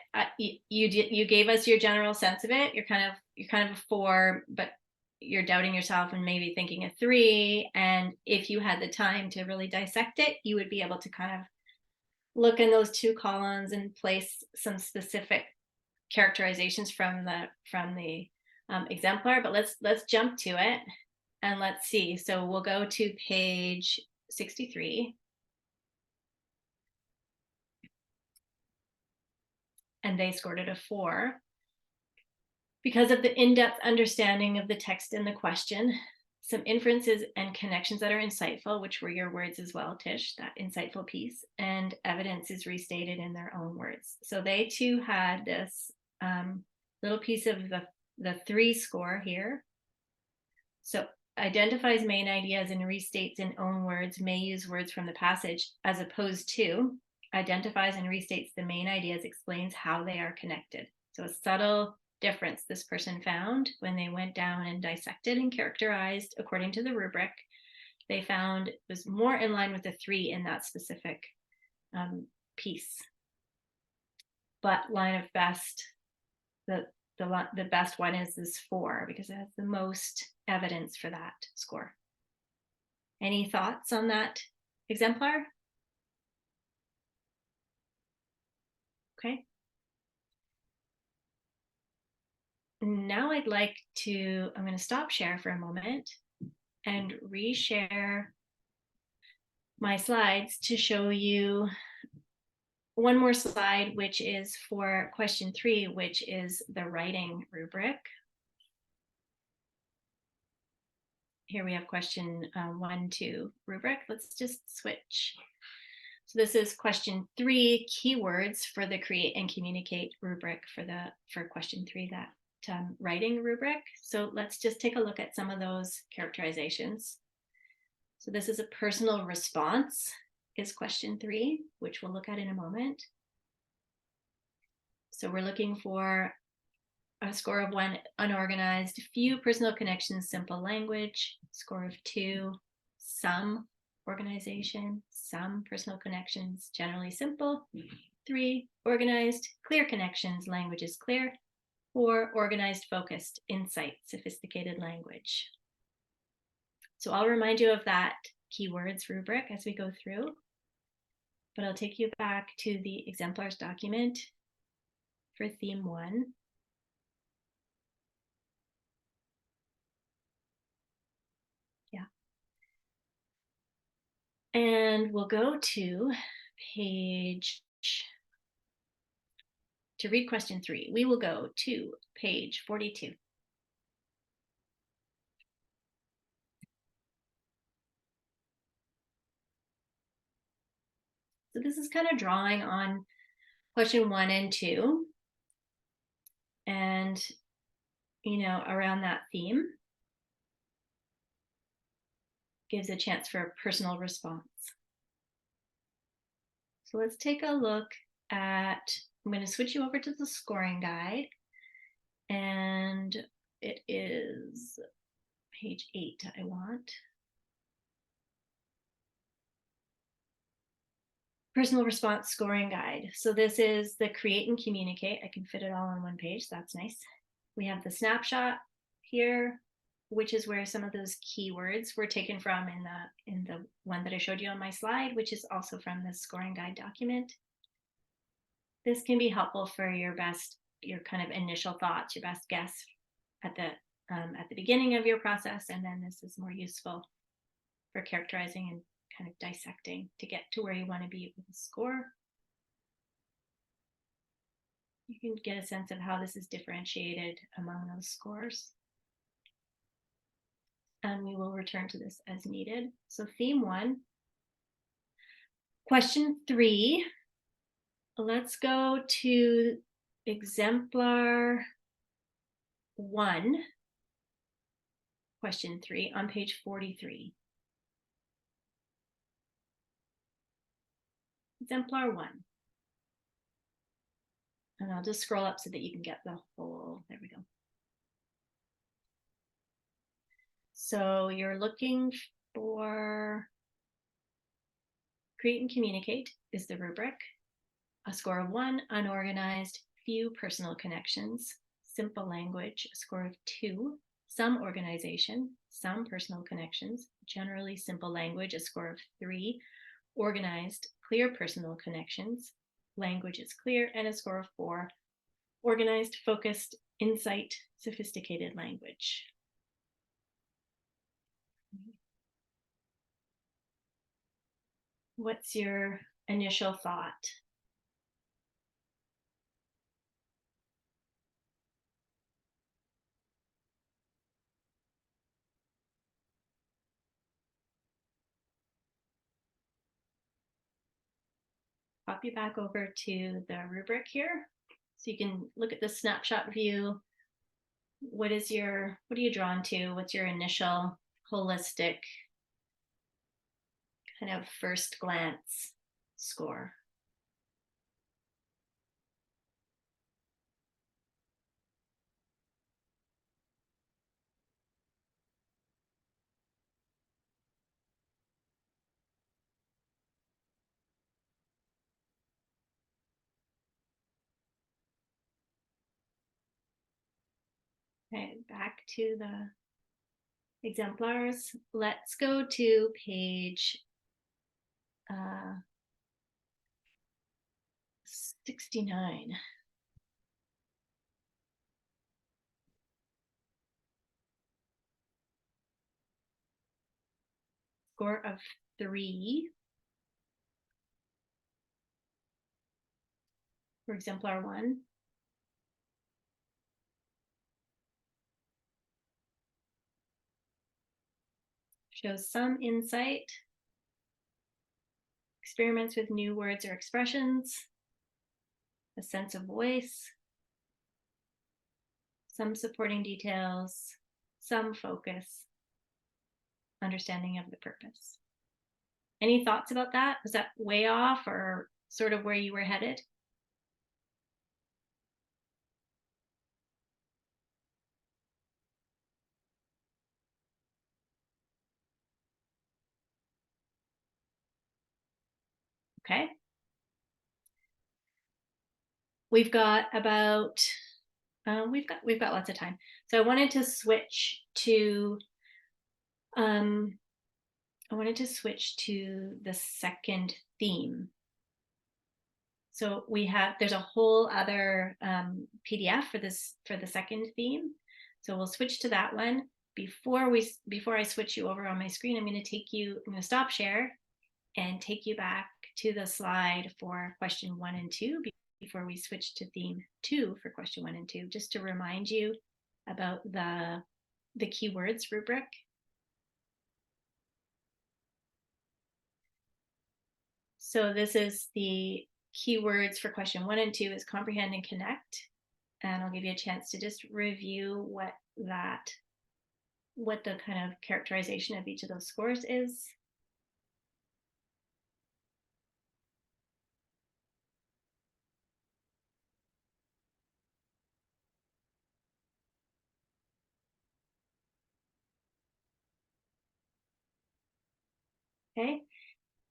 You gave us your general sense of it. You're kind of a 4, but you're doubting yourself and maybe thinking a 3. And if you had the time to really dissect it, you would be able to kind of look in those 2 columns and place some specific characterizations from the exemplar. But let's jump to it and let's see. So we'll go to page 63. And they scored it a 4 because of the in-depth understanding of the text in the question, some inferences and connections that are insightful, which were your words as well, Tish, that insightful piece, and evidence is restated in their own words. So they too had this little piece of the 3 score here. So identifies main ideas and restates in own words, may use words from the passage, as opposed to identifies and restates the main ideas, explains how they are connected. So a subtle difference this person found when they went down and dissected and characterized according to the rubric. They found it was more in line with the 3 in that specific piece. But line of best, the best one is this 4 because it has the most evidence for that score. Any thoughts on that exemplar? Okay. Now I'd like to, I'm going to stop share for a moment and reshare my slides to show you one more slide, which is for question 3, which is the writing rubric. here we have question 1, 2 rubric. Let's just switch. So this is question 3, keywords for the create and communicate rubric for question 3, that writing rubric. So let's just take a look at some of those characterizations. So this is a personal response is question 3, which we'll look at in a moment. So we're looking for a score of 1, unorganized, few personal connections, simple language. Score of 2, some organization, some personal connections, generally simple. 3, organized, clear connections, language is clear. 4, organized, focused, insight, sophisticated language. So I'll remind you of that keywords rubric as we go through, but I'll take you back to the exemplars document for theme 1. And we'll go to to read question 3, we will go to page 42. So this is kind of drawing on question 1 and 2. And, around that theme. Gives a chance for a personal response. So let's take a look at, I'm going to switch you over to the scoring guide, and it is page 8 I want. Personal response scoring guide. So this is the create and communicate. I can fit it all on one page, so that's nice. We have the snapshot here, which is where some of those keywords were taken from in the one that I showed you on my slide, which is also from the scoring guide document. This can be helpful for your kind of initial thoughts, your best guess at the beginning of your process, and then this is more useful for characterizing and kind of dissecting to get to where you want to be with the score. You can get a sense of how this is differentiated among those scores. And we will return to this as needed. So theme 1, question 3, let's go to exemplar 1, question 3 on page 43. Exemplar 1. And I'll just scroll up so that you can get the whole, there we go. So you're looking for create and communicate is the rubric. A score of 1, unorganized, few personal connections, simple language, a score of 2, some organization, some personal connections, generally simple language, a score of 3, organized, clear personal connections, language is clear, and a score of 4, organized, focused, insight, sophisticated language. What's your initial thought? Pop you back over to the rubric here so you can look at the snapshot view. What are you drawn to? What's your initial holistic kind of first glance score? Okay, back to the exemplars. Let's go to page 69. Score of 3 for exemplar 1. shows some insight, experiments with new words or expressions, a sense of voice, some supporting details, some focus, understanding of the purpose. Any thoughts about that? Was that way off or sort of where you were headed? Okay. We've got about we've got lots of time. So I wanted to switch to the second theme. So there's a whole other PDF for the second theme. So we'll switch to that one. Before I switch you over on my screen, I'm going to stop share and take you back to the slide for question 1 and 2 before we switch to theme 2 for question 1 and 2, just to remind you about the keywords rubric. So this is the keywords for question 1 and 2 is comprehend and connect. And I'll give you a chance to just review what the kind of characterization of each of those scores is. Okay,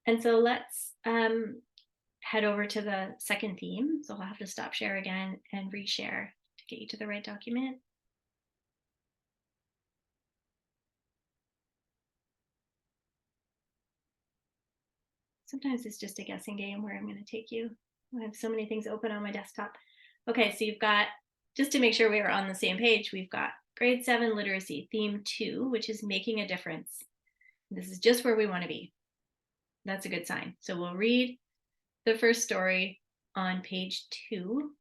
and so let's head over to the second theme. So I'll have to stop share again and reshare to get you to the right document. Sometimes it's just a guessing game where I'm going to take you. I have so many things open on my desktop. Okay, so you've got, just to make sure we are on the same page, we've got grade 7 literacy, theme 2, which is making a difference. This is just where we want to be. That's a good sign. So we'll read the first story on page 2.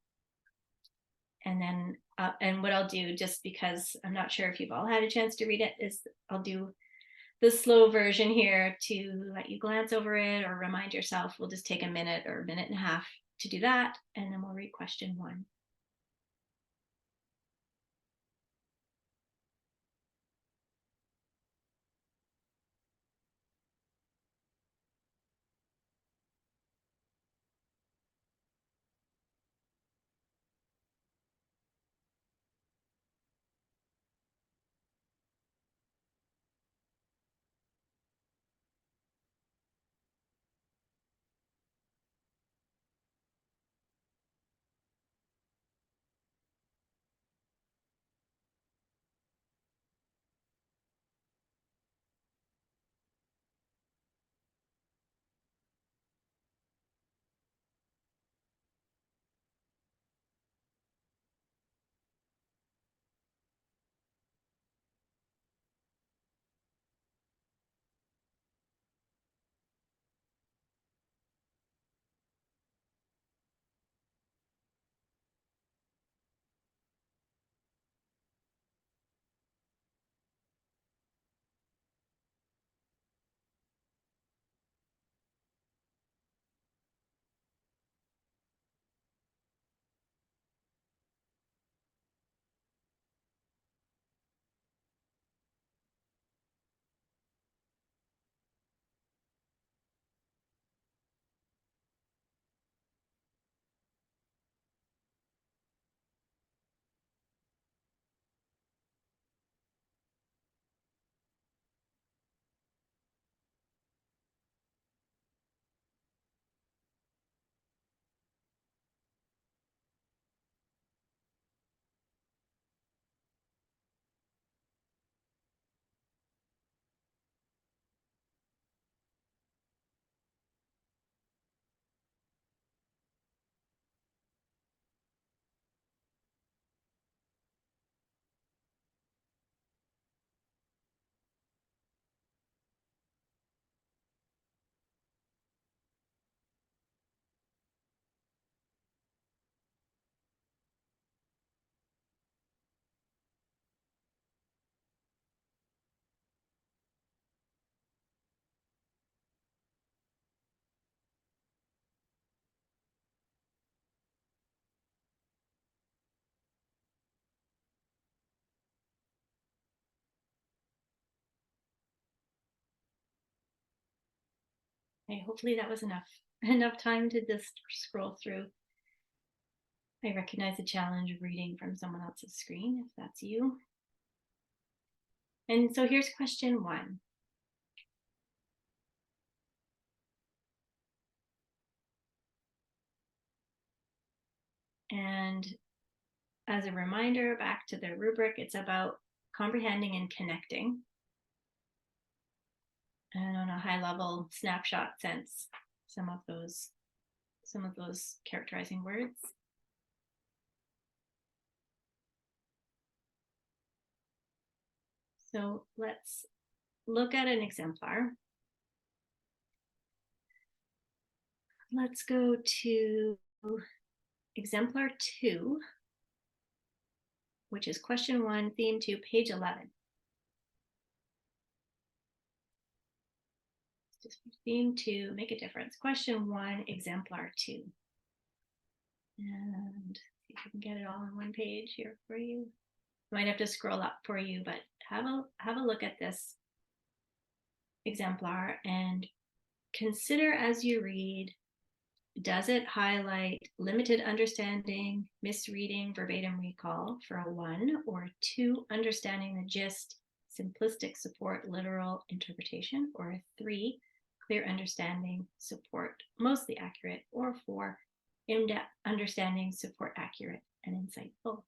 And then, and what I'll do, just because I'm not sure if you've all had a chance to read it, is I'll do the slow version here to let you glance over it or remind yourself. We'll just take a minute or a minute and a half to do that, and then we'll read question 1. Okay, hopefully that was enough time to just scroll through. I recognize the challenge of reading from someone else's screen, if that's you. And so here's question 1. And as a reminder, back to the rubric, it's about comprehending and connecting. And on a high level snapshot sense, some of those characterizing words. So let's look at an exemplar. Let's go to exemplar 2, which is question 1, theme 2, page 11. Just theme 2, make a difference. Question 1, exemplar 2. And see if we can get it all on one page here for you. Might have to scroll up for you, but have a look at this exemplar and consider as you read, does it highlight limited understanding, misreading, verbatim recall for a 1, or 2, understanding the gist, simplistic support, literal interpretation, or a 3, clear understanding, support, mostly accurate, or 4, in-depth understanding, support, accurate, and insightful.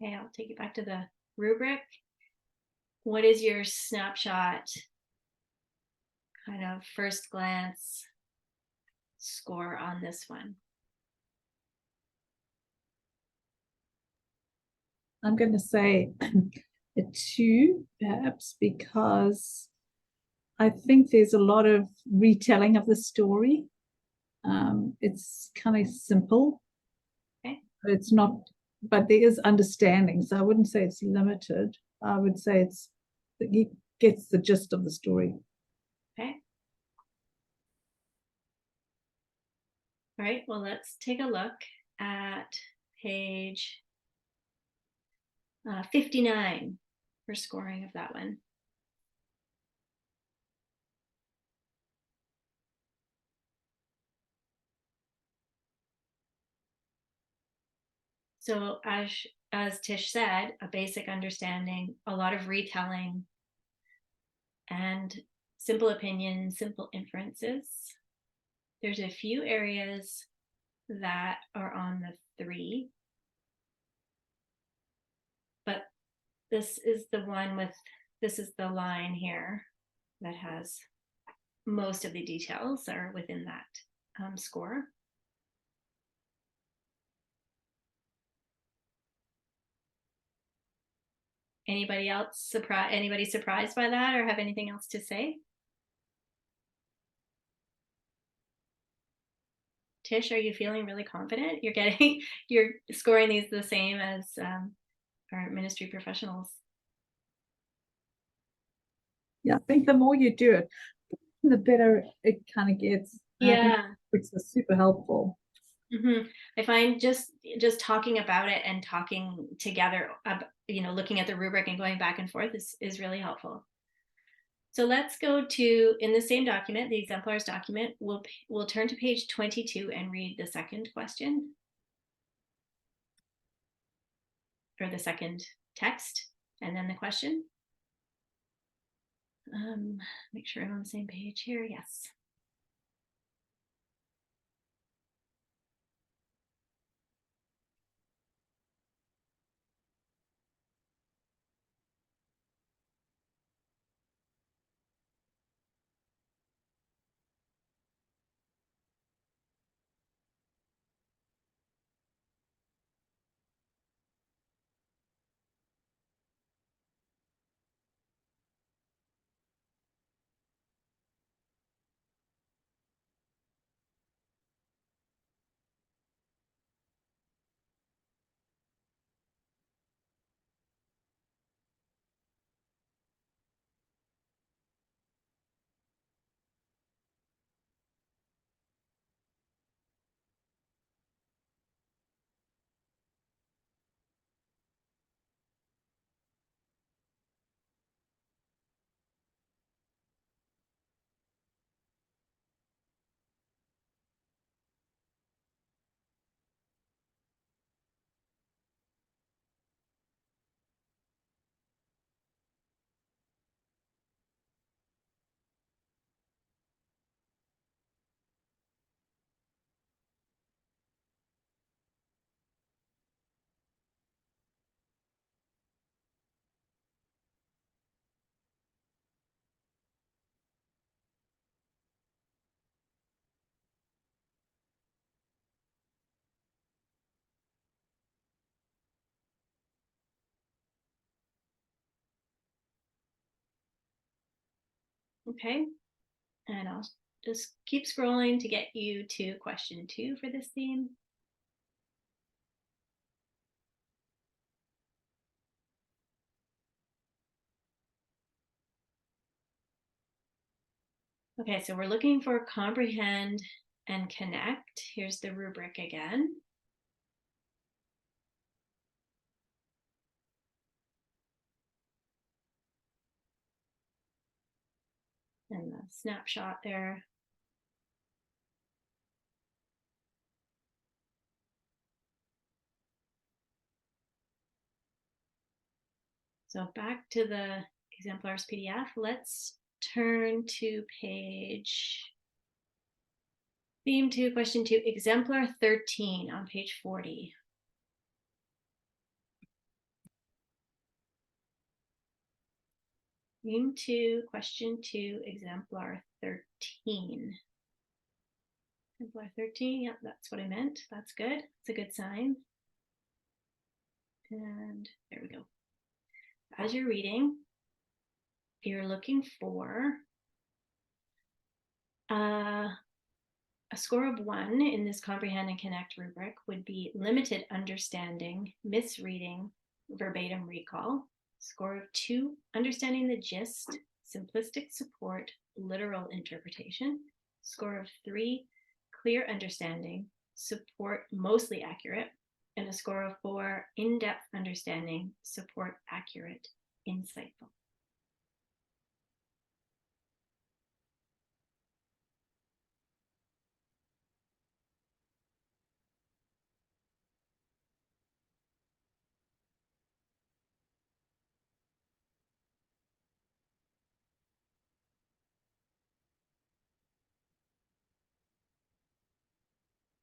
Okay, I'll take you back to the rubric. What is your snapshot kind of first glance score on this one? I'm going to say a 2, perhaps, because I think there's a lot of retelling of the story. It's kind of simple. Okay. It's not, but there is understanding. So I wouldn't say it's limited. I would say he gets the gist of the story. Okay. All right, well, let's take a look at page 59 for scoring of that one. So as Tish said, a basic understanding, a lot of retelling, and simple opinion, simple inferences. There's a few areas that are on the 3, but this is the the line here that has most of the details are within that score. Anybody surprised by that or have anything else to say? Tish, are you feeling really confident? You're scoring these the same as our ministry professionals. Yeah, I think the more you do it, the better it kind of gets. Yeah. Which is super helpful. Mm-hmm. I find just talking about it and talking together, looking at the rubric and going back and forth is really helpful. So let's go to, in the same document, the exemplars document, we'll turn to page 22 and read the second question, or the second text, and then the question. Make sure I'm on the same page here. Yes. Okay, and I'll just keep scrolling to get you to question 2 for this theme. Okay, so we're looking for comprehend and connect. Here's the rubric again. And the snapshot there. So back to the exemplars PDF, let's turn to theme 2, question 2, exemplar 13 on page 40. Theme 2, question 2, exemplar 13. Exemplar 13, yeah, that's what I meant. That's good. It's a good sign. And there we go. As you're reading, you're looking for a score of 1 in this comprehend and connect rubric would be limited understanding, misreading, verbatim recall. Score of 2, understanding the gist, simplistic support, literal interpretation. Score of 3, clear understanding, support mostly accurate. And a score of 4, in-depth understanding, support accurate, insightful.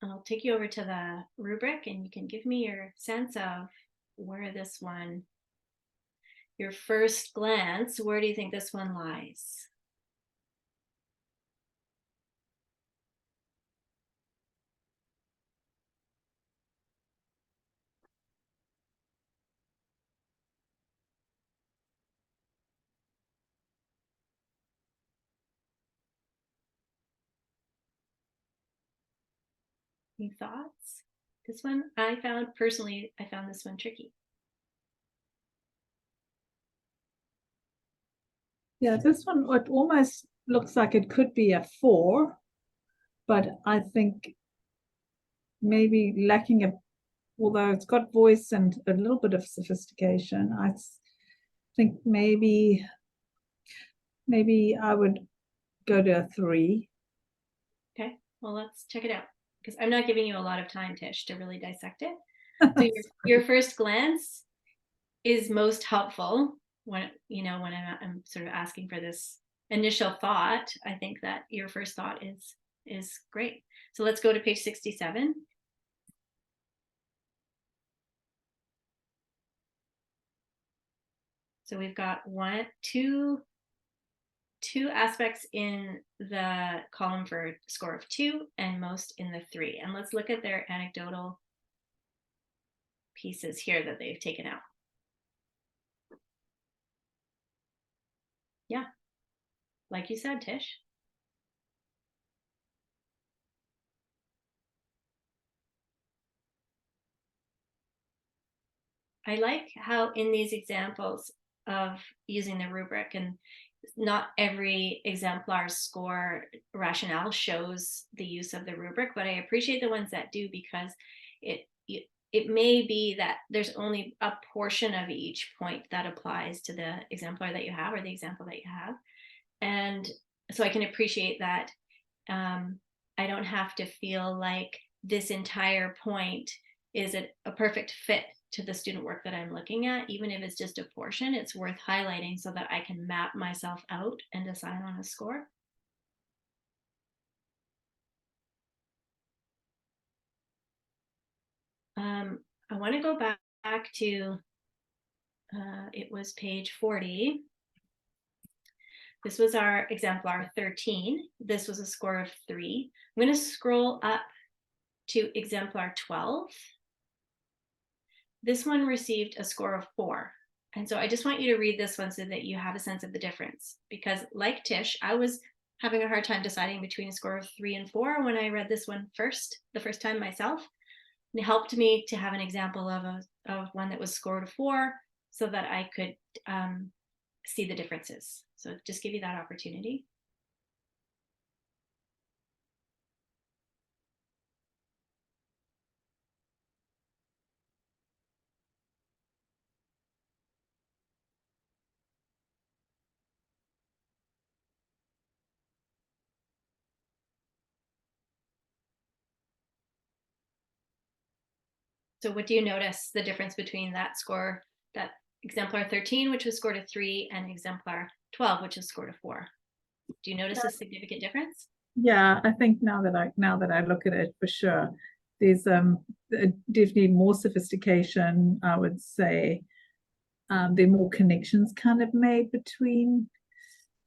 I'll take you over to the rubric and you can give me your sense of where this one, your first glance, where do you think this one lies? Any thoughts? This one, I found this one tricky. Yeah, this one, it almost looks like it could be a 4, but I think maybe lacking although it's got voice and a little bit of sophistication, I think maybe I would go to a 3. Okay, well, let's check it out because I'm not giving you a lot of time, Tish, to really dissect it. So your first glance is most helpful when I'm sort of asking for this initial thought. I think that your first thought is great. So let's go to page 67. So we've got two aspects in the column for score of 2 and most in the 3. And let's look at their anecdotal pieces here that they've taken out. Yeah, like you said, Tish. I like how in these examples of using the rubric, and not every exemplar score rationale shows the use of the rubric, but I appreciate the ones that do because it may be that there's only a portion of each point that applies to the exemplar that you have or the example that you have. And so I can appreciate that. I don't have to feel like this entire point is a perfect fit to the student work that I'm looking at. Even if it's just a portion, it's worth highlighting so that I can map myself out and decide on a score. I want to go back to, it was page 40. This was our exemplar 13. This was a score of 3. I'm going to scroll up to exemplar 12. This one received a score of 4. And so I just want you to read this one so that you have a sense of the difference, because like Tish, I was having a hard time deciding between a score of 3 and 4 when I read this one the first time myself. And it helped me to have an example of one that was scored a 4 so that I could see the differences. So just give you that opportunity. So what do you notice the difference between that score, that exemplar 13, which was scored a 3, and exemplar 12, which is scored a 4? Do you notice a significant difference? Yeah, I think now that I look at it, for sure, there's definitely more sophistication, I would say. There are more connections kind of made between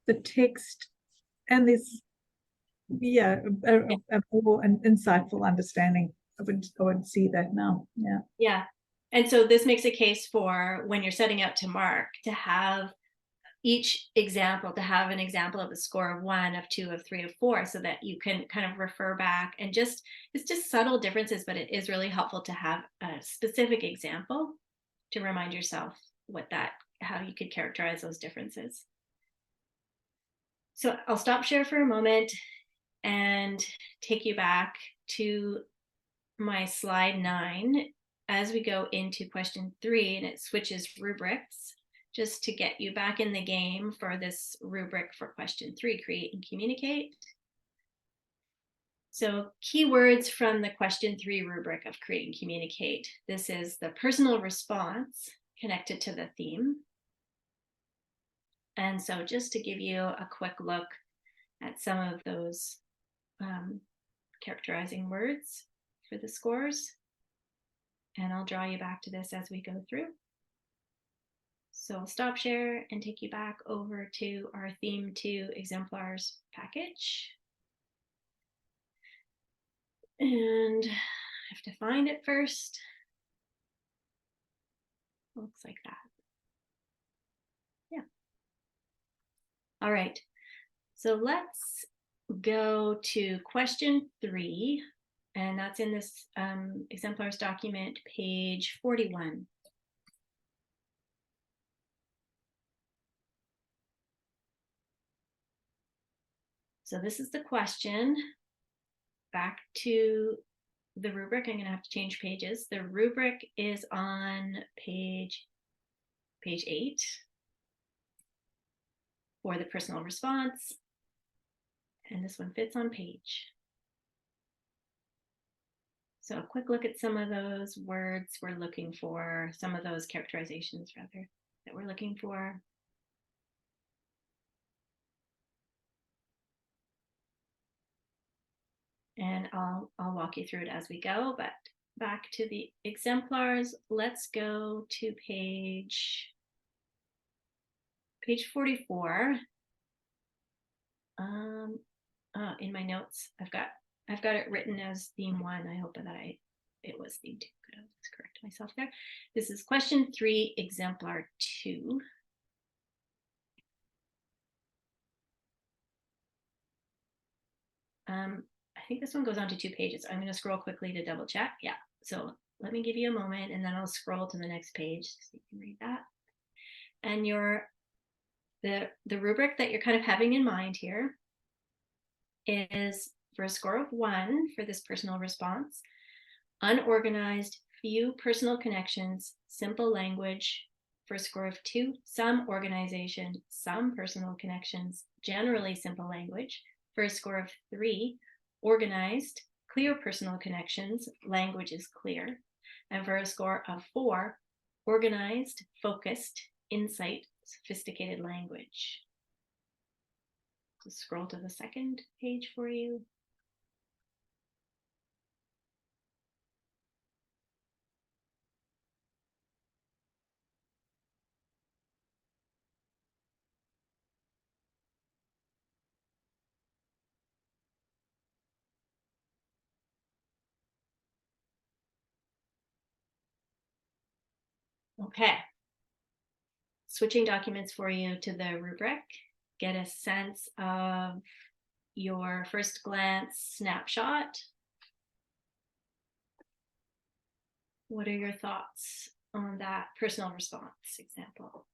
the text, and there's a more an insightful understanding. I would see that now. Yeah. Yeah. And so this makes a case for when you're setting out to mark, to have each example, to have an example of a score of 1, of 2, of 3, of 4, so that you can kind of refer back, and just, it's just subtle differences, but it is really helpful to have a specific example to remind yourself how you could characterize those differences. So I'll stop share for a moment and take you back to my slide 9 as we go into question 3, and it switches rubrics, just to get you back in the game for this rubric for question 3, create and communicate. So keywords from the question 3 rubric of create and communicate. This is the personal response connected to the theme. And so just to give you a quick look at some of those characterizing words for the scores, and I'll draw you back to this as we go through. So I'll stop share and take you back over to our theme 2 exemplars package. And I have to find it first. Looks like that. Yeah. All right. So let's go to question 3, and that's in this exemplars document, page 41. So this is the question. Back to the rubric. I'm going to have to change pages. The rubric is on page 8 for the personal response, and this one fits on page. So a quick look at some of those words we're looking for, some of those characterizations rather that we're looking for. And I'll walk you through it as we go, but back to the exemplars, let's go to page 44. In my notes, I've got it written as theme 1. I hope that it was theme 2. Let's correct myself there. This is question 3, exemplar 2. I think this one goes on to 2 pages. I'm going to scroll quickly to double check. Yeah, so let me give you a moment, and then I'll scroll to the next page so you can read that. And the rubric that you're kind of having in mind here is for a score of 1 for this personal response: unorganized, few personal connections, simple language. For a score of 2, some organization, some personal connections, generally simple language. For a score of 3, organized, clear personal connections, language is clear. And for a score of 4, organized, focused, insight, sophisticated language. So scroll to the second page for you. Okay. switching documents for you to the rubric, get a sense of your first glance snapshot. What are your thoughts on that personal response example?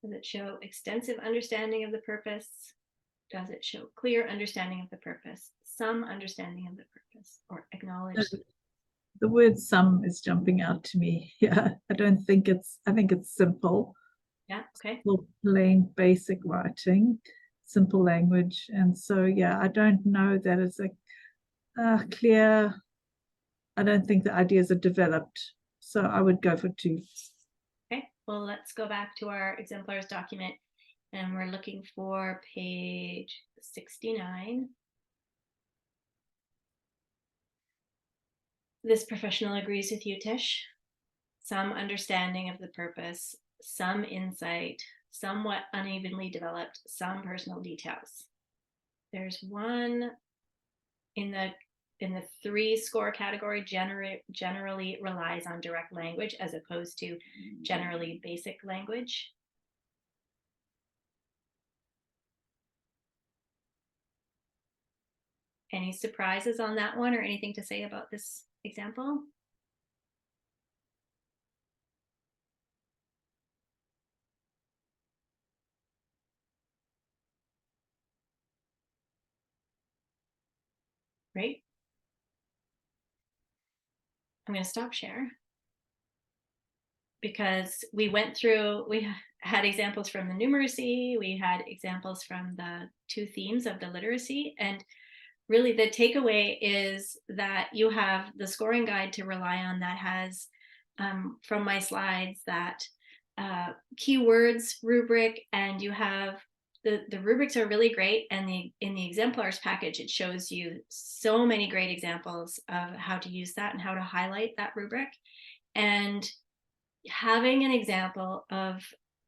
Does it show extensive understanding of the purpose? Does it show clear understanding of the purpose? Some understanding of the purpose, or acknowledge? The word "some" is jumping out to me. Yeah, I think it's simple. Yeah, okay. Simple, plain, basic writing, simple language. And so, yeah, I don't know that it's a clear, I don't think the ideas are developed. So I would go for 2. Okay, well, let's go back to our exemplars document, and we're looking for page 69. This professional agrees with you, Tish. Some understanding of the purpose, some insight, somewhat unevenly developed, some personal details. There's one in the 3 score category, generally relies on direct language as opposed to generally basic language. Any surprises on that one, or anything to say about this example? Great. I'm going to stop share because we had examples from the numeracy, we had examples from the 2 themes of the literacy, and really the takeaway is that you have the scoring guide to rely on that has, from my slides, that keywords rubric, and you have the rubrics are really great, and in the exemplars package it shows you so many great examples of how to use that and how to highlight that rubric. And having an example of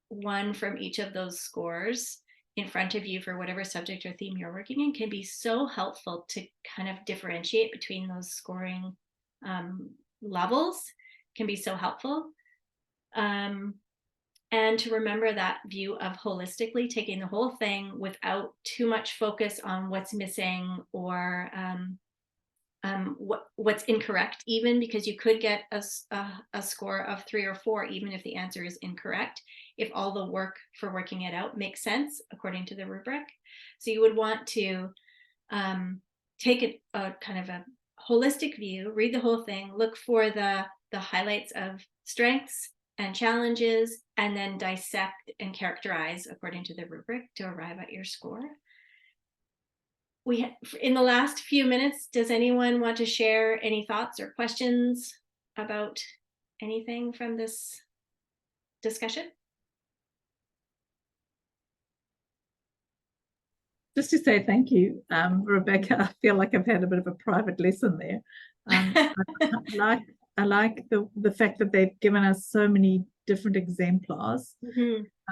one from each of those scores in front of you for whatever subject or theme you're working in can be so helpful to kind of differentiate between those scoring levels, can be so helpful. And to remember that view of holistically taking the whole thing without too much focus on what's missing or what's incorrect, even, because you could get a score of 3 or 4 even if the answer is incorrect, if all the work for working it out makes sense according to the rubric. So you would want to take a kind of a holistic view, read the whole thing, look for the highlights of strengths and challenges, and then dissect and characterize according to the rubric to arrive at your score. In the last few minutes, does anyone want to share any thoughts or questions about anything from this discussion? Just to say thank you, Rebecca. I feel like I've had a bit of a private lesson there. I like the fact that they've given us so many different exemplars,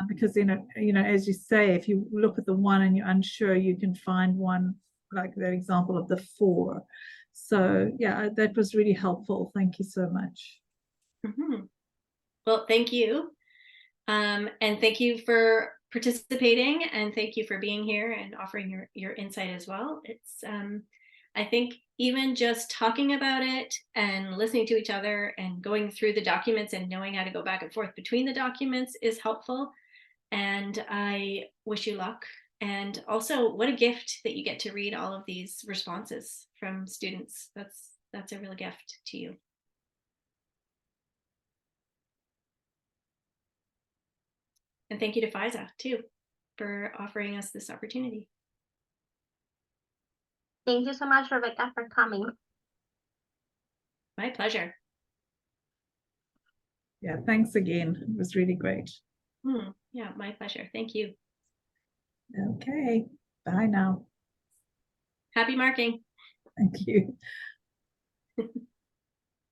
because as you say, if you look at the one and you're unsure, you can find one like that example of the 4. So yeah, that was really helpful. Thank you so much. Well, thank you, and thank you for participating, and thank you for being here and offering your insight as well. It's I think even just talking about it and listening to each other and going through the documents and knowing how to go back and forth between the documents is helpful. And I wish you luck. And also, what a gift that you get to read all of these responses from students. That's a real gift to you. And thank you to FSA too for offering us this opportunity. Thank you so much, Rebecca, for coming. My pleasure. Yeah, thanks again. It was really great. Yeah, my pleasure. Thank you. Okay, bye now. Happy marking. Thank you.